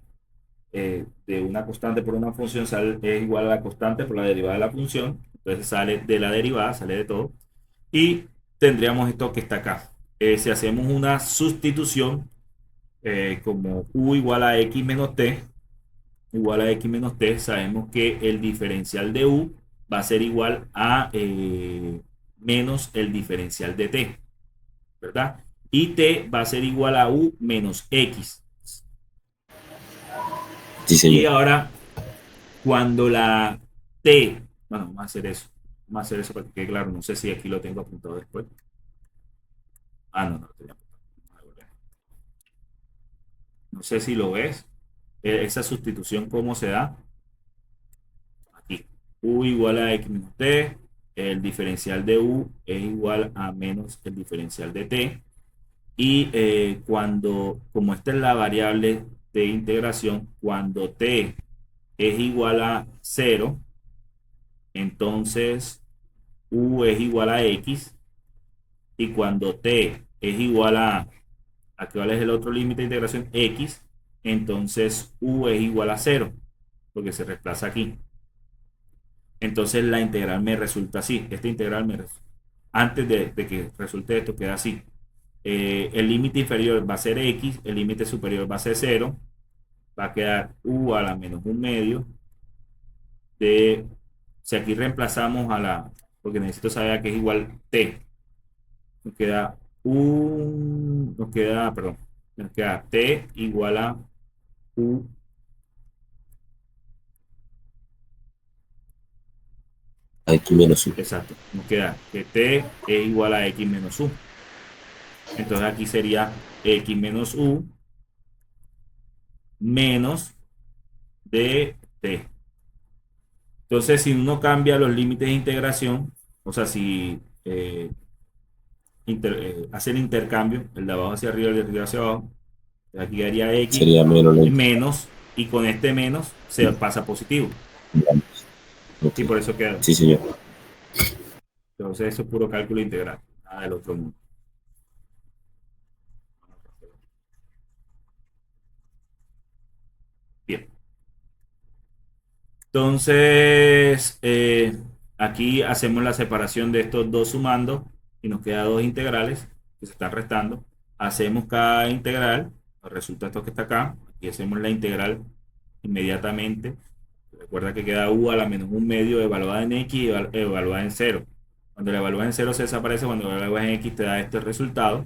de una constante por una función es igual a la constante por la derivada de la función, entonces sale de la derivada, sale de todo, y tendríamos esto que está acá. Si hacemos una sustitución como u igual a x menos t, igual a x menos t, sabemos que el diferencial de u va a ser igual a menos el diferencial de t, ¿verdad? Y t va a ser igual a u menos x. Sí, Y señor. ahora, cuando la t, bueno, vamos a hacer eso. Vamos a hacer eso para que quede claro. No sé si aquí lo tengo apuntado después. Ah, no, no lo tenía apuntado. No sé si lo ves. Esa sustitución, ¿cómo se da? Aquí. U igual a x menos t. El diferencial de u es igual a menos el diferencial de t. Y como esta es la variable de integración, cuando t es igual a cero, entonces u es igual a x. Y cuando t es igual ¿a cuál es el otro límite de integración? X. Entonces u es igual a cero, porque se reemplaza aquí. Entonces la integral me resulta así. Esta integral antes de que resulte esto, queda así. El límite inferior va a ser x, el límite superior va a ser cero, va a quedar u a la menos un medio de, si aquí reemplazamos porque necesito saber a qué es igual t, perdón, nos queda t igual a u, Aquí menos uno. exacto, nos queda que t es igual a x menos u. Entonces aquí sería x menos u menos dt. Entonces, si uno cambia los límites de integración, o sea, si hace el intercambio, el de abajo hacia arriba y el de arriba hacia abajo, aquí quedaría x Sería menos lento. menos, y con este menos se pasa positivo. Ok. Y por eso queda. Sí, señor. Entonces, eso es puro cálculo integral, nada del otro mundo. Bien. Entonces, aquí hacemos la separación de estos dos sumando y nos queda dos integrales que se están restando. Hacemos cada integral, nos resulta esto que está acá. Aquí hacemos la integral inmediatamente. Recuerda que queda u a la menos un medio evaluada en x y evaluada en cero. Cuando la evalúas en cero se desaparece, cuando la evalúas en x te da este resultado.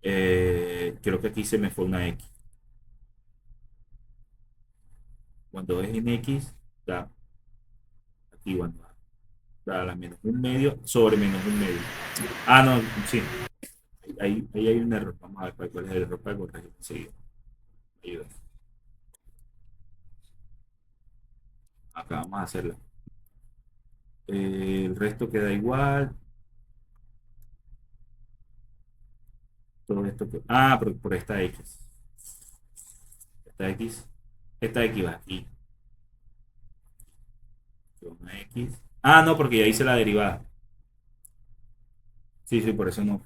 Creo que aquí se me fue una x. Cuando es en x, da aquí cuando da la menos un medio sobre menos un medio. Ah, no, sí. Ahí hay un error. Vamos a ver cuál es el error para corregir enseguida. Ayuda. Acá vamos a hacerla. El resto queda igual. Todo esto. Por esta X. Esta X. Esta X va aquí. Una X. Ah, no, porque ya hice la derivada. Sí, sí, por eso no.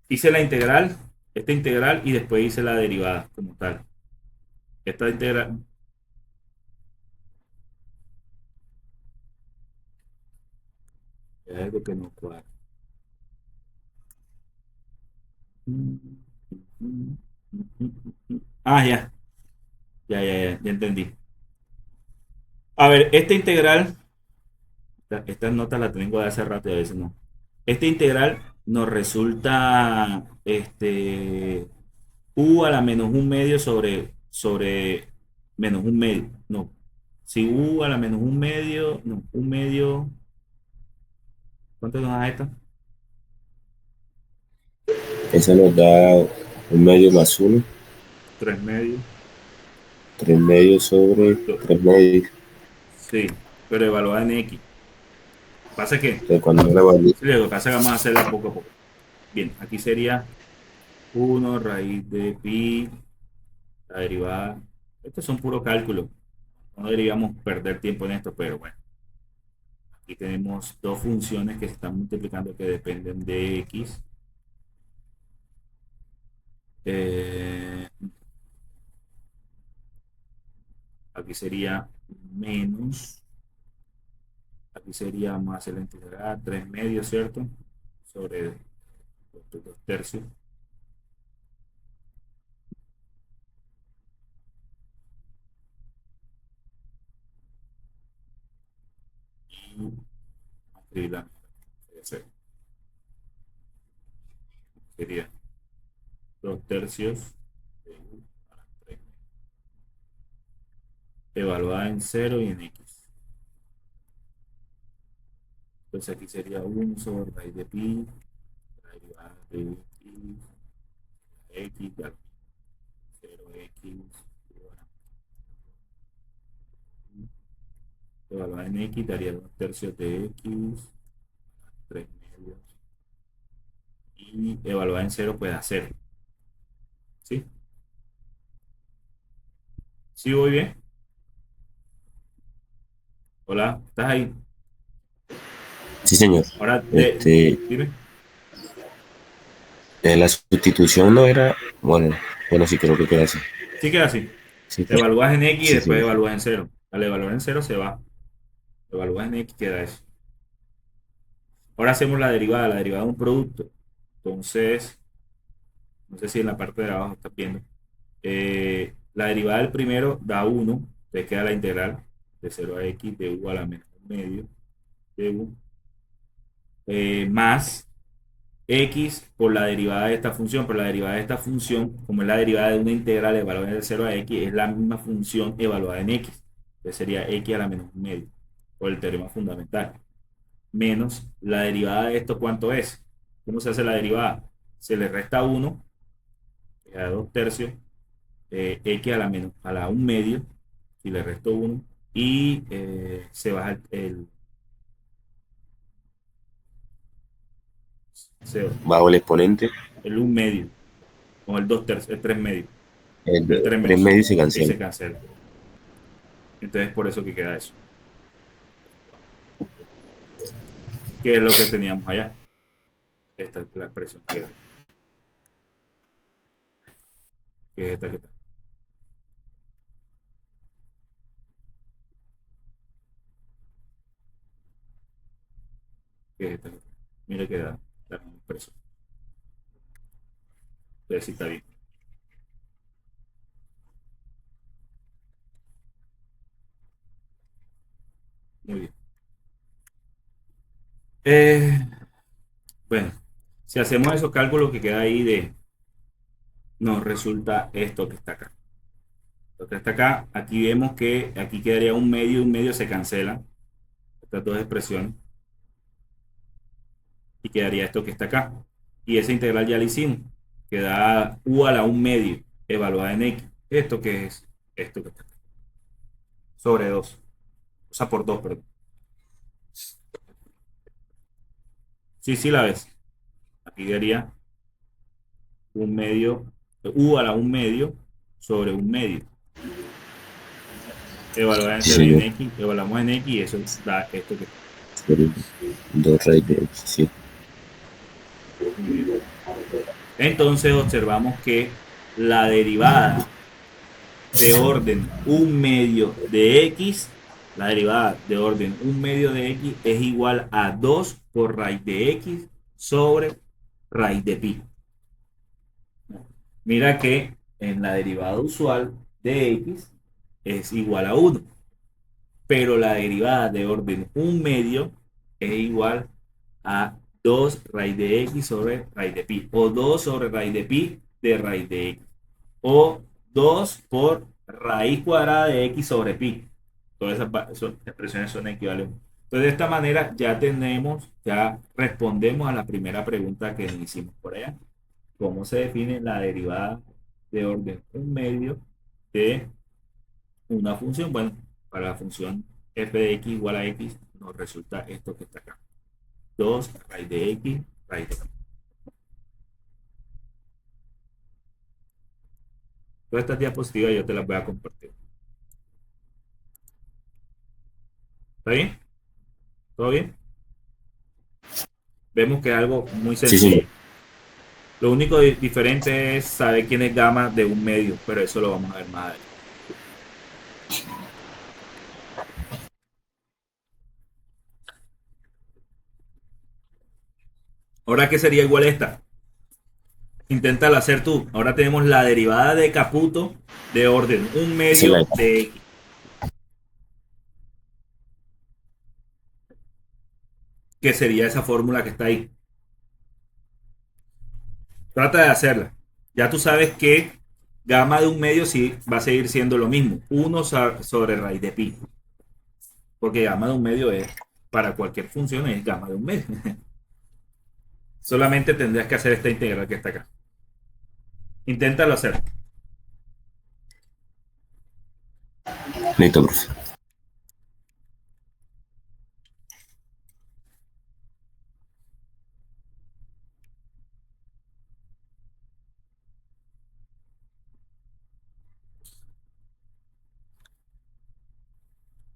Hice la integral, esta integral y después hice la derivada como tal. Esta integral. Es algo que no cuadra. Ah, ya. Ya entendí. A ver, esta integral, estas notas las tengo de hace rato y a veces no. Esta integral nos resulta u a la menos un medio sobre menos un medio. No. Si u a la menos un medio, no, un medio. ¿Cuánto nos da esta? Esa nos da un medio más uno. 3 medios. 3 medios sobre Do- 3 medios. Sí, pero evaluada en x. Pasa que, De cuando la valía. sí, lo que pasa es que vamos a hacerla poco a poco. Bien, aquí sería 1 raíz de pi, la derivada. Estos son puro cálculo. No deberíamos perder tiempo en esto, pero bueno. Aquí tenemos dos funciones que se están multiplicando que dependen de x. Eh, aquí sería menos, aquí sería más el integral 3 medios, ¿cierto? Sobre los 2 tercios. Y escribir la sería 2 tercios de u a la 3 evaluada en cero y en x. Entonces aquí sería 1 sobre raíz de pi, la derivada de x, ya 0x, evaluada en x daría 2 tercios de x, 3 medios, y evaluada en cero pues a cero. ¿Sí? ¿Sí voy bien? Hola, ¿estás ahí? Sí, señor. Ahora, Este, dime. la sustitución no era, bueno, bueno, sí creo que queda así. Sí queda así. Sí, Evalúas en x y sí, después señor. evalúas en cero. Al evaluar en cero se va. Evalúas en x queda eso. Ahora hacemos la derivada de un producto. Entonces, no sé si en la parte de abajo estás viendo. La derivada del primero da 1, te queda la integral de 0 a x de u a la menos un medio de u, más x por la derivada de esta función. Por la derivada de esta función, como es la derivada de una integral evaluada de 0 a x, es la misma función evaluada en x. Entonces sería x a la menos un medio, por el teorema fundamental. Menos la derivada de esto, ¿cuánto es? ¿Cómo se hace la derivada? Se le resta 1, que da 2 tercios, x a la, menos, a la 1 medio, y le resto 1, y se baja Bajo el exponente, el 1 medio, con el 2 tercios, el 3 medio, el el 3 3 medios, medios se y cancela. se cancela. Entonces, por eso que queda eso, que es lo que teníamos allá. Esta es la expresión que es esta que está. Que es esta que está. Mira que da la misma expresión. Entonces, sí está bien. Muy bien. Eh, bueno, si hacemos esos cálculos que queda ahí nos resulta esto que está acá. Lo que está acá, aquí vemos que aquí quedaría un medio se cancela, estas dos expresiones, y quedaría esto que está acá. Y esa integral ya la hicimos, que da u a la un medio, evaluada en x. ¿Esto qué es? Esto que está acá. Sobre 2, o sea, por 2, perdón. Sí, sí la ves. Aquí quedaría un medio, u a la un medio sobre un medio. Evaluada Sí, en señor. x, evaluamos en x y eso da esto que está. Pero 2 raíz de x, sí. Muy bien. Entonces observamos que la derivada de orden un medio de x, la derivada de orden un medio de x es igual a 2 por raíz de x sobre raíz de pi. Mira que en la derivada usual de x es igual a 1, pero la derivada de orden un medio es igual a 2 raíz de x sobre raíz de pi, o 2 sobre raíz de pi de raíz de x, o 2 por raíz cuadrada de x sobre pi. Todas esas expresiones son equivalentes. Entonces, de esta manera ya tenemos, ya respondemos a la primera pregunta que hicimos por allá. ¿Cómo se define la derivada de orden un medio de una función? Bueno, para la función f de x igual a x nos resulta esto que está acá. 2 raíz de x raíz de x. Todas estas diapositivas yo te las voy a compartir. ¿Está bien? ¿Todo bien? Vemos que es algo muy Sí, señor. sencillo. Lo único diferente es saber quién es gamma de un medio, pero eso lo vamos a ver más adelante. Ahora, ¿qué sería igual a esta? Inténtalo hacer tú. Ahora tenemos la derivada de Caputo de orden un Esa es medio de x. ¿Qué sería esa fórmula que está ahí? Trata de hacerla. Ya tú sabes que gamma de un medio sí va a seguir siendo lo mismo. Uno sobre raíz de pi. Porque gamma de un medio es, para cualquier función, es gamma de un medio. Solamente tendrías que hacer esta integral que está acá. Inténtalo hacer. Listo, profe.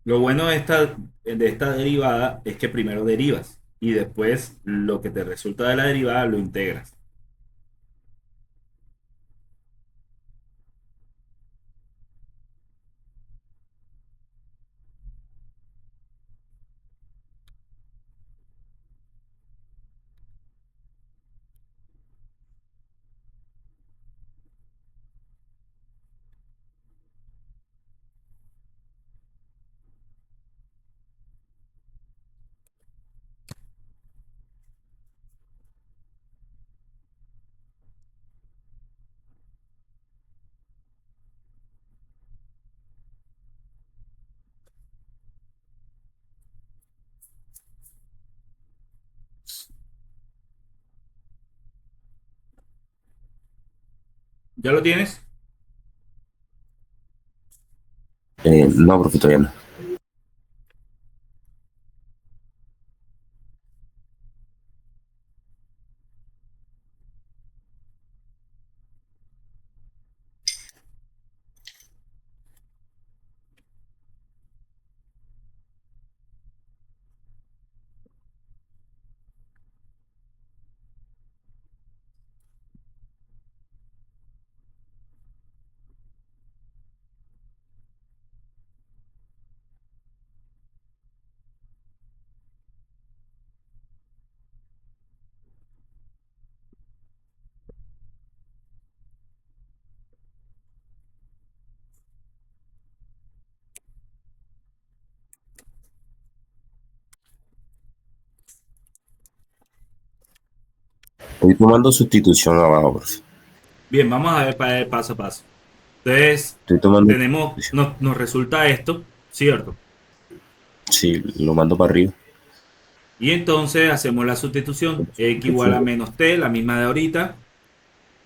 Lo bueno de esta derivada es que primero derivas y después lo que te resulta de la derivada lo integras. ¿Ya lo tienes? No, profe, todavía no. Estoy tomando sustitución abajo, profe. Bien, vamos a ver para el paso a paso. Entonces, Estoy tomando tenemos, sustitución. nos resulta esto, ¿cierto? Sí, lo mando para arriba. Y entonces hacemos la sustitución. X igual a menos t, la misma de ahorita.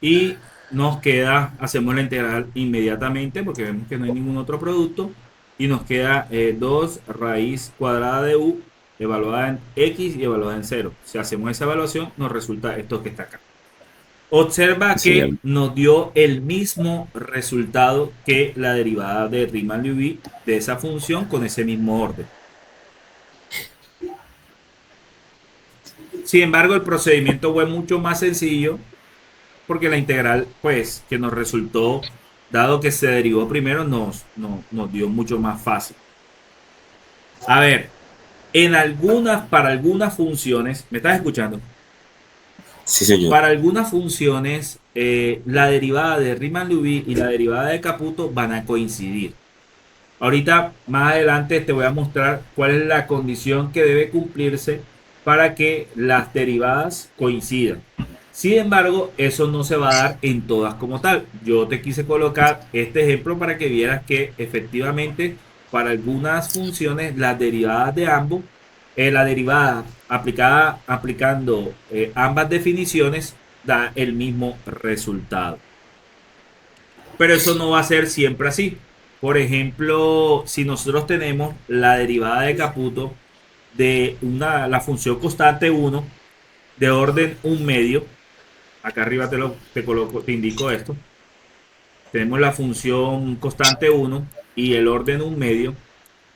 Y nos queda, hacemos la integral inmediatamente porque vemos que no hay ningún otro producto. Y nos queda 2 raíz cuadrada de u evaluada en x y evaluada en cero. Si hacemos esa evaluación, nos resulta esto que está acá. Observa Sí, que nos dio el mismo resultado que la derivada de Riemann-Liouville de esa función con ese mismo orden. Sin embargo, el procedimiento fue mucho más sencillo porque la integral, pues, que nos resultó, dado que se derivó primero, nos dio mucho más fácil. A ver, para algunas funciones, ¿me estás escuchando? sí, señor. Para algunas funciones, la derivada de Riemann-Liouville y la derivada de Caputo van a coincidir. Ahorita, más adelante, te voy a mostrar cuál es la condición que debe cumplirse para que las derivadas coincidan. Sin embargo, eso no se va a dar en todas como tal. Yo te quise colocar este ejemplo para que vieras que efectivamente para algunas funciones las derivadas de ambos, la derivada aplicando ambas definiciones da el mismo resultado. Pero eso no va a ser siempre así. Por ejemplo, si nosotros tenemos la derivada de Caputo de la función constante uno de orden un medio, acá arriba te indico esto. Tenemos la función constante uno y el orden un medio.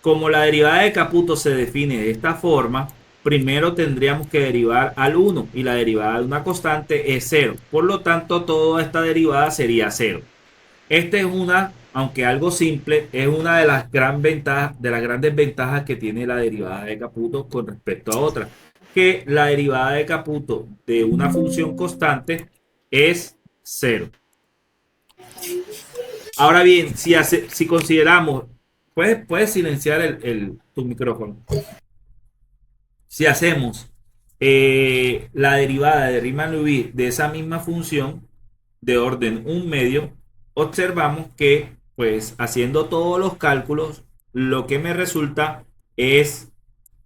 como la derivada de Caputo se define de esta forma, primero tendríamos que derivar al 1 y la derivada de una constante es 0. Por lo tanto, toda esta derivada sería 0. Esta es una, aunque algo simple, es una de las grandes ventajas que tiene la derivada de Caputo con respecto a otra, que la derivada de Caputo de una función constante es 0. Ahora bien, si consideramos, puedes silenciar tu micrófono. Si hacemos la derivada de Riemann-Liouville de esa misma función de orden 1/2, observamos que, pues, haciendo todos los cálculos, lo que me resulta es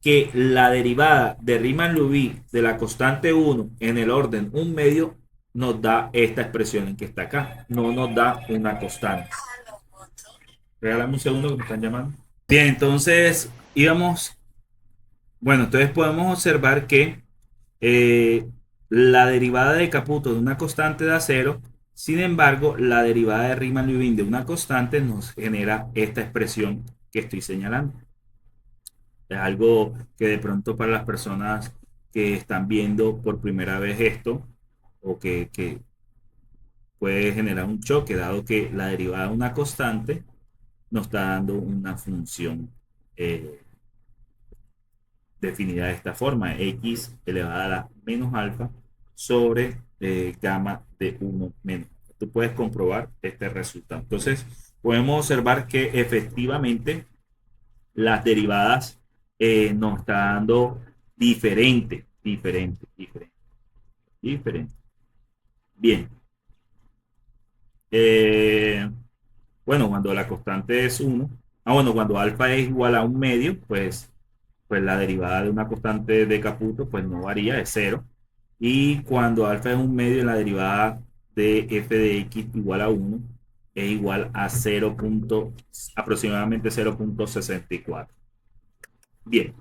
que la derivada de Riemann-Liouville de la constante 1 en el orden 1/2 nos da esta expresión en que está acá, no nos da una constante. Regálame un segundo que me están llamando. Bien, entonces entonces podemos observar que eh, la derivada de Caputo de una constante da 0. Sin embargo, la derivada de Riemann-Liouville de una constante nos genera esta expresión que estoy señalando. Es algo que de pronto para las personas que están viendo por primera vez esto, o que puede generar un choque, dado que la derivada de una constante nos está dando una función definida de esta forma: x elevada a la menos alfa sobre gamma de 1 menos. Tú puedes comprobar este resultado. Entonces, podemos observar que efectivamente las derivadas nos está dando diferente. Bien. Bueno, cuando la constante es 1, cuando alfa es igual a 1/2, pues la derivada de una constante de Caputo pues no varía, es 0. Y cuando alfa es 1/2, la derivada de f de x igual a 1 es igual a aproximadamente 0.64. Bien,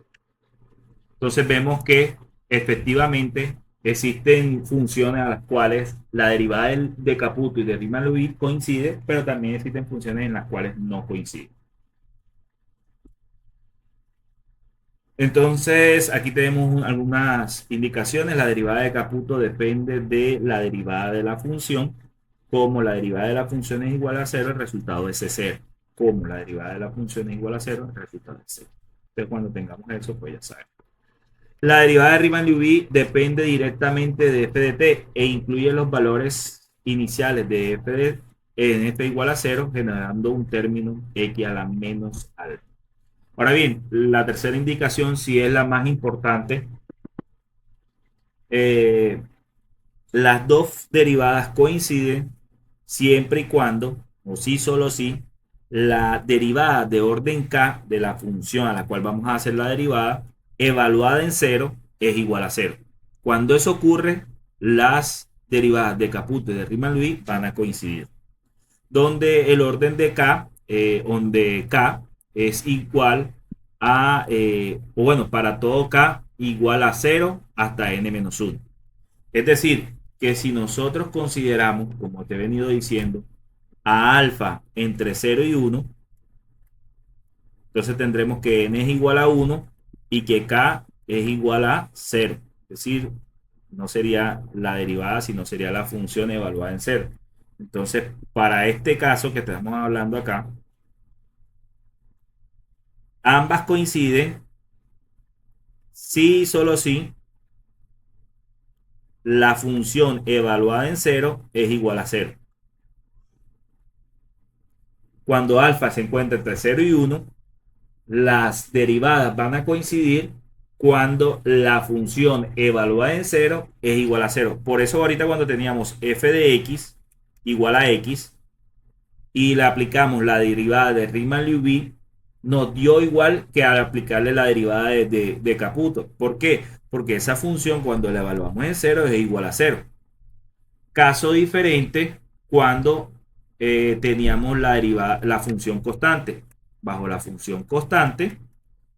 entonces vemos que efectivamente existen funciones a las cuales la derivada de Caputo y de Riemann-Liouville coincide, pero también existen funciones en las cuales no coinciden. Entonces, aquí tenemos algunas indicaciones. La derivada de Caputo depende de la derivada de la función. Como la derivada de la función es igual a 0, el resultado es 0. Como la derivada de la función es igual a 0, el resultado es 0. Entonces, cuando tengamos eso, pues ya sabemos. La derivada de Riemann-Liouville depende directamente de f de t e incluye los valores iniciales de en f igual a 0, generando un término x a la menos alfa. Ahora bien, la tercera indicación sí es la más importante. Las dos derivadas coinciden siempre y cuando, o sí solo si, la derivada de orden k de la función a la cual vamos a hacer la derivada, evaluada en 0, es igual a 0. Cuando eso ocurre, las derivadas de Caputo y de Riemann-Liouville van a coincidir. Donde el orden de k, donde k es igual a, para todo k igual a 0 hasta n-1. Es decir, que si nosotros consideramos, como te he venido diciendo, a alfa entre 0 y 1, entonces tendremos que n es igual a 1 y que k es igual a 0. Es decir, no sería la derivada, sino sería la función evaluada en 0. Entonces, para este caso que estamos hablando acá, ambas coinciden si y solo si la función evaluada en 0 es igual a 0. Cuando alfa se encuentra entre 0 y 1, las derivadas van a coincidir cuando la función evaluada en 0 es igual a 0. Por eso ahorita cuando teníamos f de x igual a x y le aplicamos la derivada de Riemann-Liouville, nos dio igual que al aplicarle la derivada de Caputo. ¿Por qué? Porque esa función cuando la evaluamos en 0 es igual a 0. Caso diferente cuando teníamos la función constante. Bajo la función constante,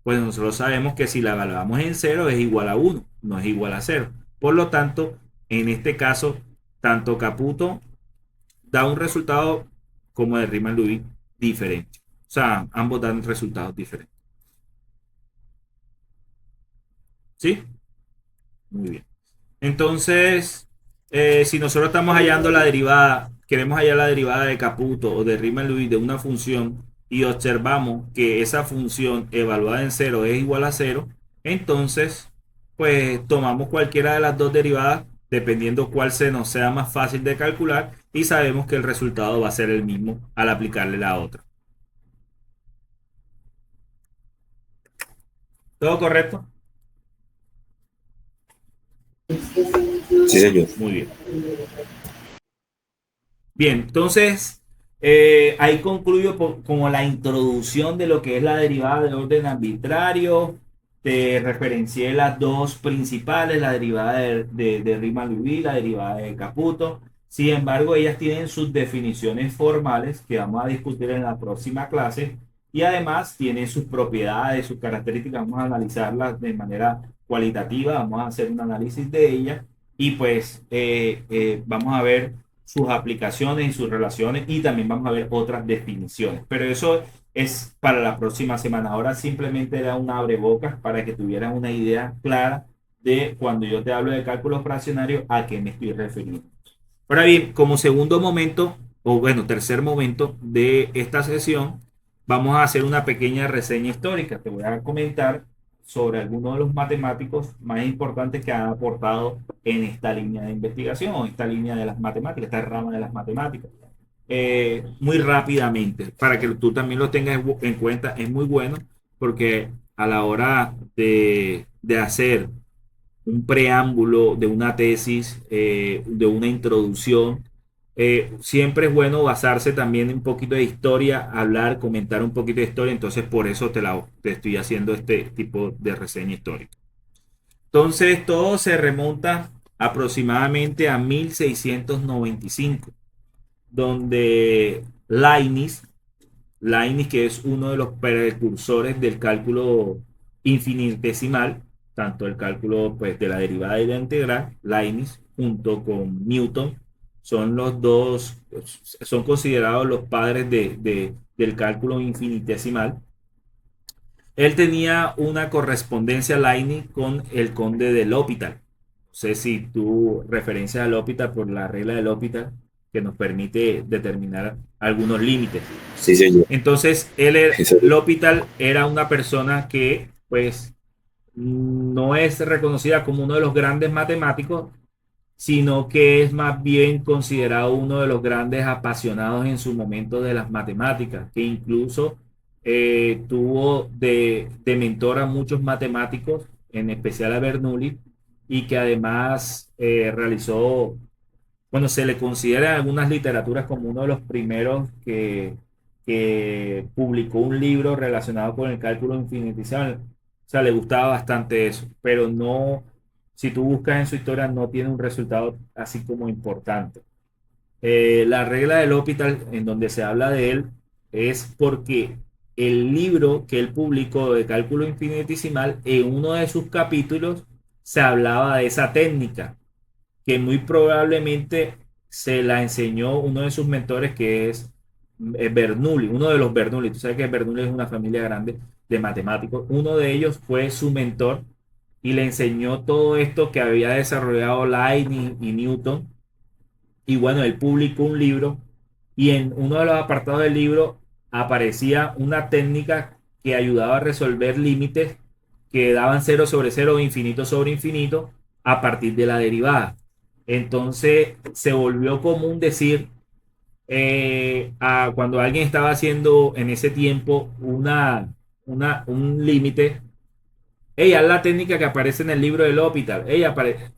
pues nosotros sabemos que si la evaluamos en 0 es igual a 1, no es igual a 0. Por lo tanto, en este caso, tanto Caputo da un resultado como de Riemann-Liouville diferente. O sea, ambos dan resultados diferentes. ¿Sí? Muy bien. Entonces, si nosotros estamos hallando la derivada, queremos hallar la derivada de Caputo o de Riemann-Liouville de una función y observamos que esa función evaluada en cero es igual a cero, entonces, pues tomamos cualquiera de las dos derivadas, dependiendo cuál se nos sea más fácil de calcular, y sabemos que el resultado va a ser el mismo al aplicarle la otra. ¿Todo correcto? Sí, señor. Muy bien. Bien, entonces ahí concluyo como la introducción de lo que es la derivada de orden arbitrario. Te referencié las dos principales, la derivada de Riemann-Liouville, la derivada de Caputo. Sin embargo, ellas tienen sus definiciones formales que vamos a discutir en la próxima clase y además tienen sus propiedades, sus características. Vamos a analizarlas de manera cualitativa, vamos a hacer un análisis de ellas y pues vamos a ver sus aplicaciones y sus relaciones y también vamos a ver otras definiciones. Pero eso es para la próxima semana. Ahora simplemente era un abrebocas para que tuvieran una idea clara de cuando yo te hablo de cálculo fraccionario a qué me estoy refiriendo. Ahora bien, como segundo momento, o bueno, tercer momento de esta sesión, vamos a hacer una pequeña reseña histórica. Te voy a comentar sobre algunos de los matemáticos más importantes que han aportado en esta línea de investigación o esta línea de las matemáticas, esta rama de las matemáticas. Muy rápidamente, para que tú también lo tengas en cuenta, es muy bueno porque a la hora de hacer un preámbulo de una tesis, de una introducción. Siempre es bueno basarse también en un poquito de historia, hablar, comentar un poquito de historia, entonces por eso te estoy haciendo este tipo de reseña histórica. Entonces todo se remonta aproximadamente a 1695, donde Leibniz, que es uno de los precursores del cálculo infinitesimal, tanto el cálculo pues, de la derivada y la integral, Leibniz junto con Newton, son los dos, son considerados los padres del cálculo infinitesimal. Él tenía una correspondencia Leibniz con el conde de L'Hôpital. No sé si tú referencias al L'Hôpital por la regla del L'Hôpital que nos permite determinar algunos límites. Sí, señor. Entonces, L'Hôpital era una persona que, pues, no es reconocida como uno de los grandes matemáticos, sino que es más bien considerado uno de los grandes apasionados en su momento de las matemáticas, que incluso tuvo de mentor a muchos matemáticos, en especial a Bernoulli, y que además realizó, bueno, se le considera en algunas literaturas como uno de los primeros que publicó un libro relacionado con el cálculo infinitesimal. O sea, le gustaba bastante eso, pero no, si tú buscas en su historia, no tiene un resultado así como importante. La regla del Hospital, en donde se habla de él, es porque el libro que él publicó de cálculo infinitesimal, en uno de sus capítulos, se hablaba de esa técnica que muy probablemente se la enseñó uno de sus mentores que es Bernoulli, uno de los Bernoulli. Tú sabes que Bernoulli es una familia grande de matemáticos. Uno de ellos fue su mentor y le enseñó todo esto que había desarrollado Leibniz y Newton. Y bueno, él publicó un libro y en uno de los apartados del libro aparecía una técnica que ayudaba a resolver límites que daban cero sobre cero o infinito sobre infinito a partir de la derivada. Entonces se volvió común decir cuando alguien estaba haciendo en ese tiempo un límite, ella es la técnica que aparece en el libro del Hospital. Ella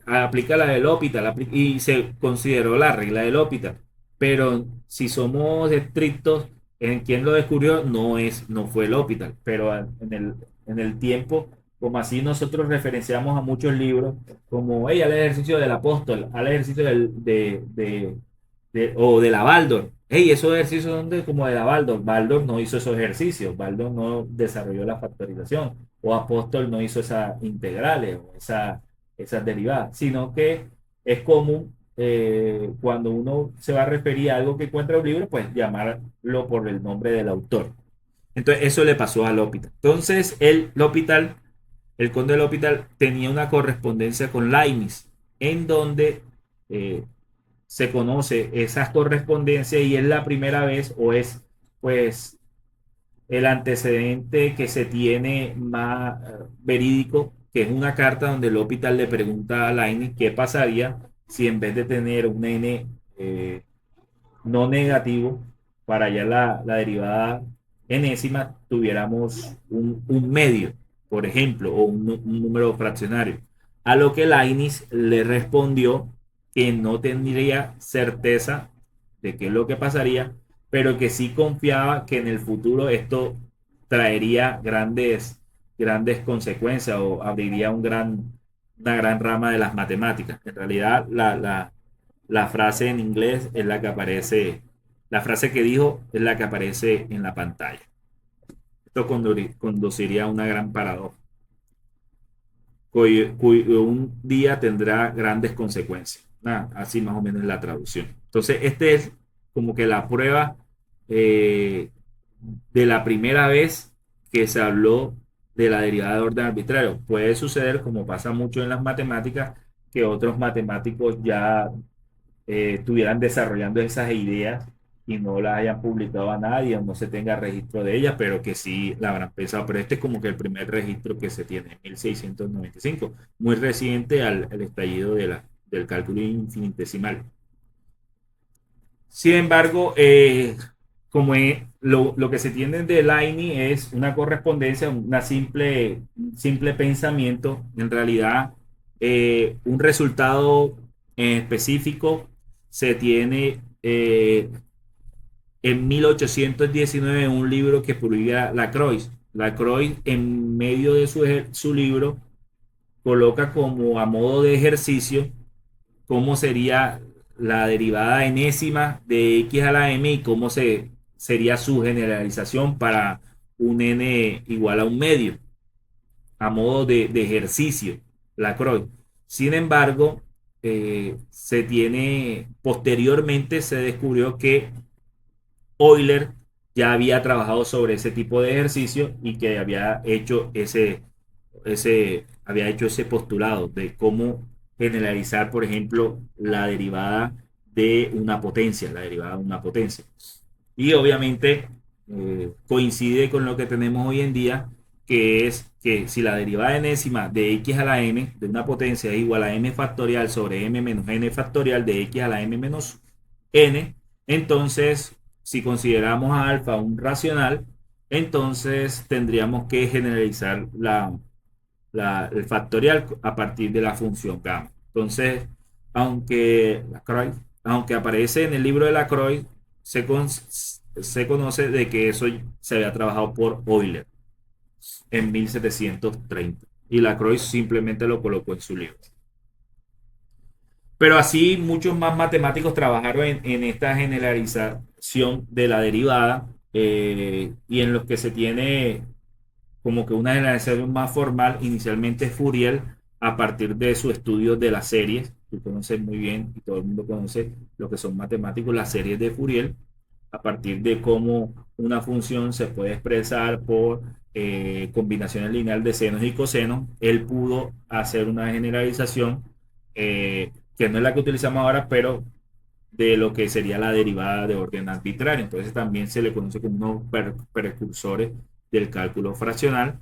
aplica la del Hospital y se consideró la regla del Hospital. Pero si somos estrictos en quién lo descubrió, no fue el Hospital. Pero en el tiempo, como así nosotros referenciamos a muchos libros, como ella al ejercicio del apóstol, al ejercicio o de la Baldor. Hey, esos ejercicios son como de la Baldor. Baldor no hizo esos ejercicios. Baldor no desarrolló la factorización o Apóstol no hizo esas integrales o esas derivadas, sino que es común cuando uno se va a referir a algo que encuentra en un libro, pues llamarlo por el nombre del autor. Entonces, eso le pasó al L'Hopital. Entonces, el L'Hopital el conde L'Hopital tenía una correspondencia con Leibniz, en donde eh, se conoce esas correspondencias y es la primera vez o es pues el antecedente que se tiene más verídico, que es una carta donde L'Hopital le pregunta a Leibniz qué pasaría si en vez de tener un n no negativo para allá la derivada enésima, tuviéramos un medio, por ejemplo, o un número fraccionario. A lo que Leibniz le respondió que no tendría certeza de qué es lo que pasaría, pero que sí confiaba que en el futuro esto traería grandes consecuencias o abriría una gran rama de las matemáticas. En realidad, la frase en inglés es la que aparece, la frase que dijo es la que aparece en la pantalla. Esto conduciría a una gran paradoja, cuyo un día tendrá grandes consecuencias. Así más o menos es la traducción. Entonces, este es como que la prueba eh, de la primera vez que se habló de la derivada de orden arbitrario. Puede suceder, como pasa mucho en las matemáticas, que otros matemáticos ya estuvieran desarrollando esas ideas y no las hayan publicado a nadie o no se tenga registro de ellas, pero que sí la habrán pensado. Pero este es como que el primer registro que se tiene en 1695, muy reciente al estallido del cálculo infinitesimal. Sin embargo, como lo que se tiene de Laini es una correspondencia, un simple pensamiento, en realidad un resultado específico se tiene en 1819 un libro que publica Lacroix. Lacroix en medio de su libro coloca como a modo de ejercicio cómo sería la derivada enésima de x a la m y cómo sería su generalización para un n igual a un medio, a modo de ejercicio, Lacroix. Sin embargo, posteriormente se descubrió que Euler ya había trabajado sobre ese tipo de ejercicio y que había hecho ese postulado de cómo generalizar, por ejemplo, la derivada de una potencia, la derivada de una potencia. Y obviamente coincide con lo que tenemos hoy en día, que es que si la derivada enésima de x a la m de una potencia es igual a m factorial sobre m menos n factorial de x a la m menos n, entonces si consideramos a alfa un racional, entonces tendríamos que generalizar el factorial a partir de la función gamma. Entonces, aunque aparece en el libro de Lacroix, se conoce de que eso se había trabajado por Euler en 1730 y Lacroix simplemente lo colocó en su libro. Pero así muchos más matemáticos trabajaron en esta generalización de la derivada y en los que se tiene como que una generalización más formal, inicialmente Fourier, a partir de su estudio de las series. Tú conoces muy bien y todo el mundo conoce lo que son matemáticos, las series de Fourier, a partir de cómo una función se puede expresar por combinaciones lineales de senos y cosenos. Él pudo hacer una generalización que no es la que utilizamos ahora, pero de lo que sería la derivada de orden arbitrario. Entonces también se le conoce como unos precursores del cálculo fraccional.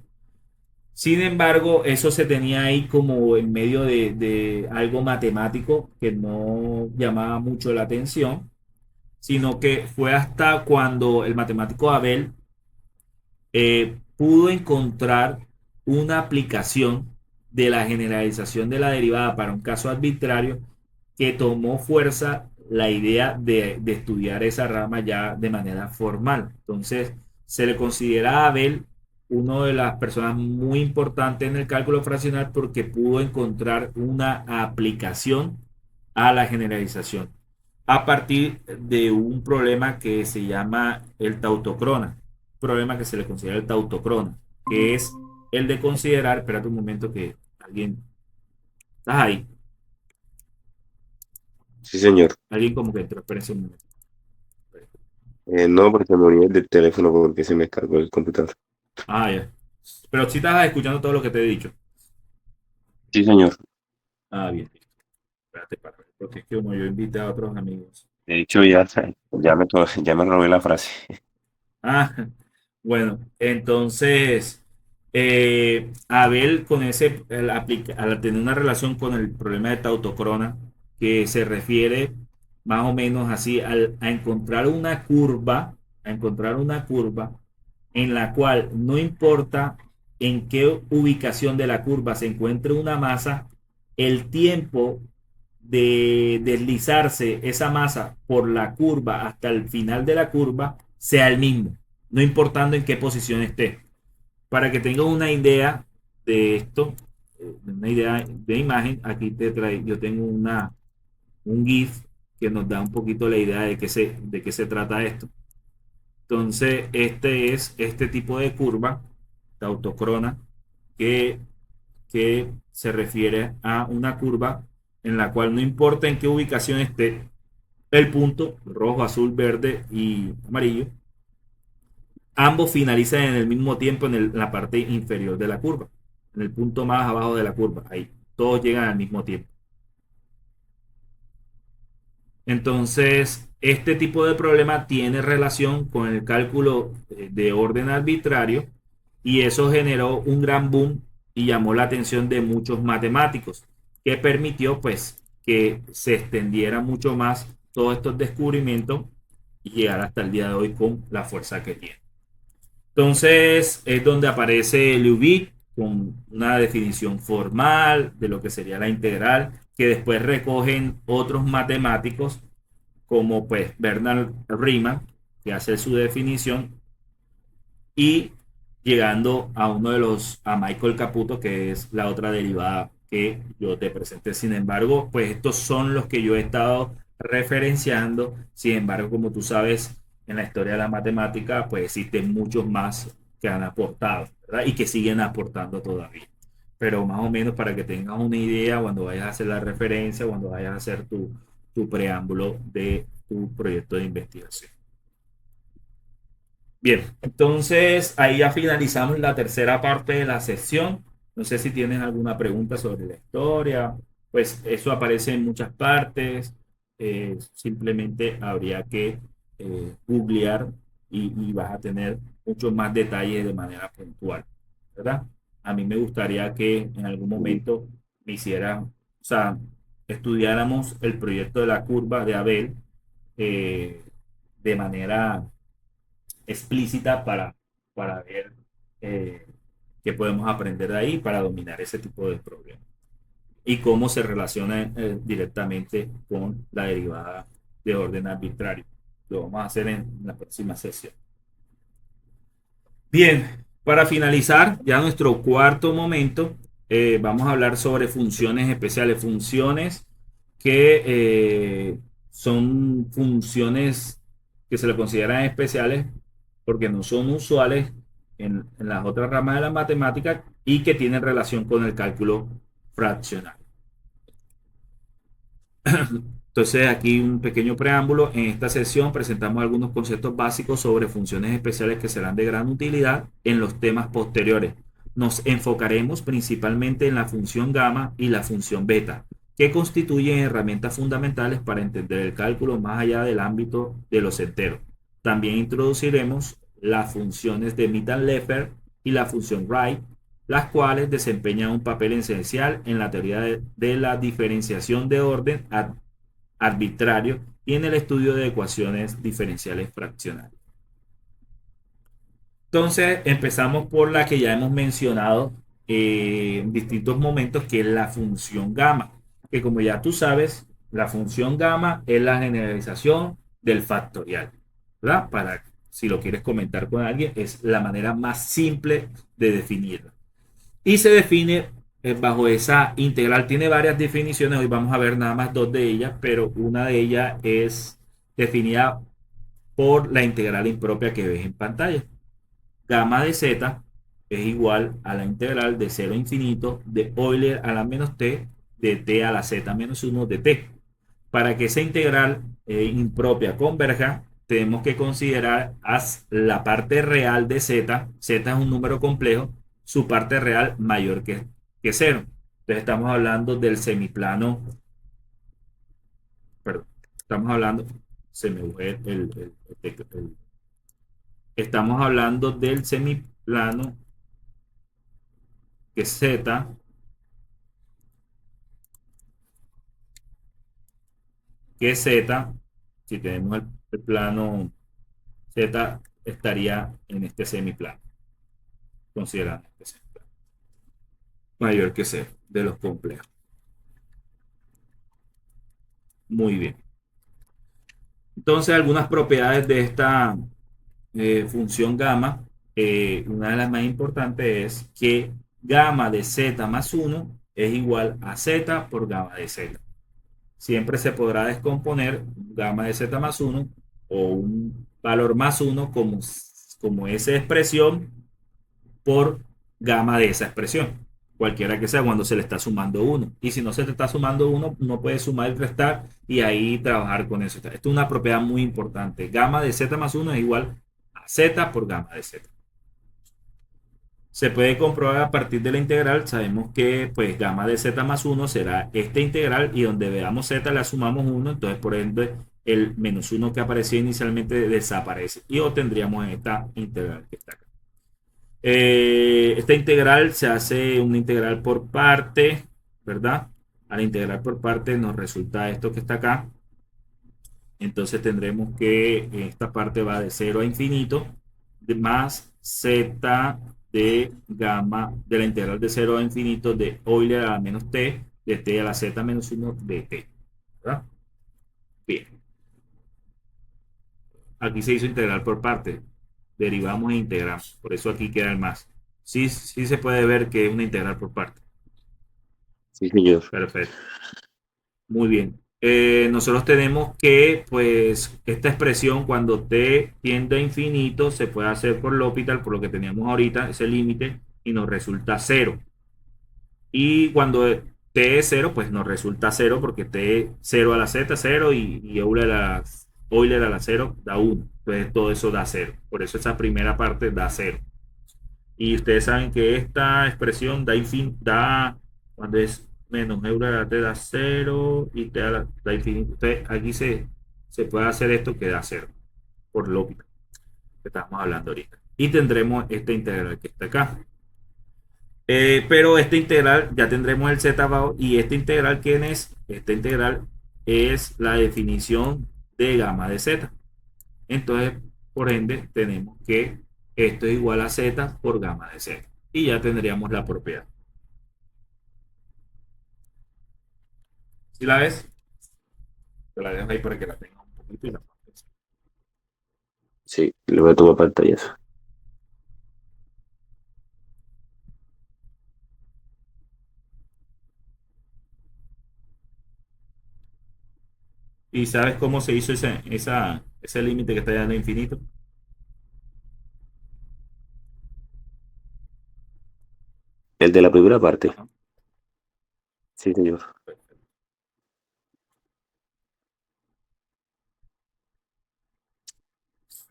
Sin embargo, eso se tenía ahí como en medio de algo matemático que no llamaba mucho la atención, sino que fue hasta cuando el matemático Abel pudo encontrar una aplicación de la generalización de la derivada para un caso arbitrario que tomó fuerza la idea de estudiar esa rama ya de manera formal. Entonces, se le considera a Abel una de las personas muy importantes en el cálculo fraccional porque pudo encontrar una aplicación a la generalización a partir de un problema que se llama el tautocrona, problema que se le considera el tautocrona, que es el de considerar, espérate un momento que alguien, estás ahí, Sí, señor. alguien como que entró, espérense un momento. No, porque me uní del teléfono porque se me descargó el computador. Ah, ya. Pero si estás escuchando todo lo que te he dicho. Sí, señor. Ah, bien, listo. Espérate, porque es que como yo invité a otros amigos. De hecho, ya me robé la frase. Ah, bueno, entonces, Abel con al tener una relación con el problema de tautocrona, que se refiere más o menos así a encontrar una curva en la cual no importa en qué ubicación de la curva se encuentre una masa, el tiempo de deslizarse esa masa por la curva hasta el final de la curva sea el mismo, no importando en qué posición esté. Para que tengas una idea de esto, una idea de imagen, aquí yo tengo un GIF que nos da un poquito la idea de qué se trata esto. Entonces, este es este tipo de curva, de autocrona, que, que se refiere a una curva en la cual no importa en qué ubicación esté el punto, rojo, azul, verde y amarillo, ambos finalizan en el mismo tiempo en la parte inferior de la curva, en el punto más abajo de la curva, ahí, todos llegan al mismo tiempo. Entonces, este tipo de problema tiene relación con el cálculo de orden arbitrario y eso generó un gran boom y llamó la atención de muchos matemáticos, que permitió pues que se extendiera mucho más todos estos descubrimientos y llegar hasta el día de hoy con la fuerza que tiene. Entonces es donde aparece Liouville con una definición formal de lo que sería la integral, que después recogen otros matemáticos como pues Bernard Riemann, que hace su definición, y llegando a a Michael Caputo, que es la otra derivada que yo te presenté. Sin embargo, pues estos son los que yo he estado referenciando. Sin embargo, como tú sabes, en la historia de la matemática, pues existen muchos más que han aportado, ¿verdad? Y que siguen aportando todavía. Pero más o menos para que tengas una idea cuando vayas a hacer la referencia, cuando vayas a hacer tu preámbulo de tu proyecto de investigación. Bien, entonces ahí ya finalizamos la tercera parte de la sesión. No sé si tienes alguna pregunta sobre la historia. Pues eso aparece en muchas partes. Simplemente habría que googlear y vas a tener muchos más detalles de manera puntual, ¿verdad? A mí me gustaría que en algún momento me hiciera, o sea, estudiáramos el proyecto de la curva de Abel eh, de manera explícita para ver eh, qué podemos aprender de ahí para dominar ese tipo de problemas y cómo se relaciona directamente con la derivada de orden arbitrario. Lo vamos a hacer en la próxima sesión. Bien, para finalizar ya nuestro cuarto momento, vamos a hablar sobre funciones especiales, funciones que son funciones que se le consideran especiales porque no son usuales en las otras ramas de la matemática y que tienen relación con el cálculo fraccional. Entonces, aquí un pequeño preámbulo. En esta sesión presentamos algunos conceptos básicos sobre funciones especiales que serán de gran utilidad en los temas posteriores. Nos enfocaremos principalmente en la función gamma y la función beta, que constituyen herramientas fundamentales para entender el cálculo más allá del ámbito de los enteros. También introduciremos las funciones de Mittag-Leffler y la función Wright, las cuales desempeñan un papel esencial en la teoría de la diferenciación de orden arbitrario y en el estudio de ecuaciones diferenciales fraccionarias. Entonces, empezamos por la que ya hemos mencionado en distintos momentos, que es la función gamma, que como ya tú sabes, la función gamma es la generalización del factorial, ¿verdad? Para, si lo quieres comentar con alguien, es la manera más simple de definirla. Y se define bajo esa integral. Tiene varias definiciones, hoy vamos a ver nada más dos de ellas, pero una de ellas es definida por la integral impropia que ves en pantalla. Gamma de z es igual a la integral de 0 a infinito de Euler a la menos t de t a la z menos 1 de t. Para que esa integral impropia converja, tenemos que considerar la parte real de z. Z es un número complejo, su parte real mayor que 0. Entonces estamos hablando del semiplano, perdón, estamos hablando, se me fue estamos hablando del semiplano que Z, que Z, si tenemos el plano Z, estaría en este semiplano, considerando este semiplano, mayor que C, de los complejos. Muy bien. Entonces, algunas propiedades de esta función gamma, una de las más importantes es que gamma de z más 1 es igual a z por gamma de z. Siempre se podrá descomponer gamma de z más 1 o un valor más 1 como esa expresión por gamma de esa expresión, cualquiera que sea cuando se le está sumando 1. Y si no se te está sumando 1, no puedes sumar y restar y ahí trabajar con eso. Esto es una propiedad muy importante. Gamma de z más 1 es igual a z por gamma de z. Se puede comprobar a partir de la integral. Sabemos que pues gamma de z más 1 será esta integral y donde veamos z le sumamos 1. Entonces, por ende, el menos 1 que aparecía inicialmente desaparece y obtendríamos esta integral que está acá. Esta integral se hace una integral por parte, ¿verdad? A la integral por parte nos resulta esto que está acá. Entonces tendremos que esta parte va de 0 a infinito más z de gamma de la integral de 0 a infinito de Euler a la menos t de t a la z menos 1 de t, ¿verdad? Bien. Aquí se hizo integral por parte. Derivamos e integramos. Por eso aquí queda el más. Sí, sí se puede ver que es una integral por parte. Sí, señor. Perfecto. Muy bien. Nosotros tenemos que, pues, esta expresión cuando t tiende a infinito se puede hacer por L'Hopital, por lo que teníamos ahorita, ese límite, y nos resulta 0. Y cuando t es 0, pues nos resulta 0 porque t 0 a la z, 0 y Euler a la 0 da 1. Entonces todo eso da 0. Por eso esa primera parte da 0. Y ustedes saben que esta expresión da cuando es menos Euler te da 0 y te da infinito. Entonces aquí se puede hacer esto que da 0 por lógica que estamos hablando ahorita. Y tendremos esta integral que está acá. Pero esta integral ya tendremos el z abajo y esta integral, ¿quién es? Esta integral es la definición de gamma de z. Entonces, por ende, tenemos que esto es igual a z por gamma de z. Y ya tendríamos la propiedad. ¿Sí la ves? Te la dejo ahí para que la tengas un poquito y la pongas. Sí, le voy a tomar pantallazo. ¿Y sabes cómo se hizo ese límite que está dando infinito? El de la primera parte. Ajá. Sí, señor.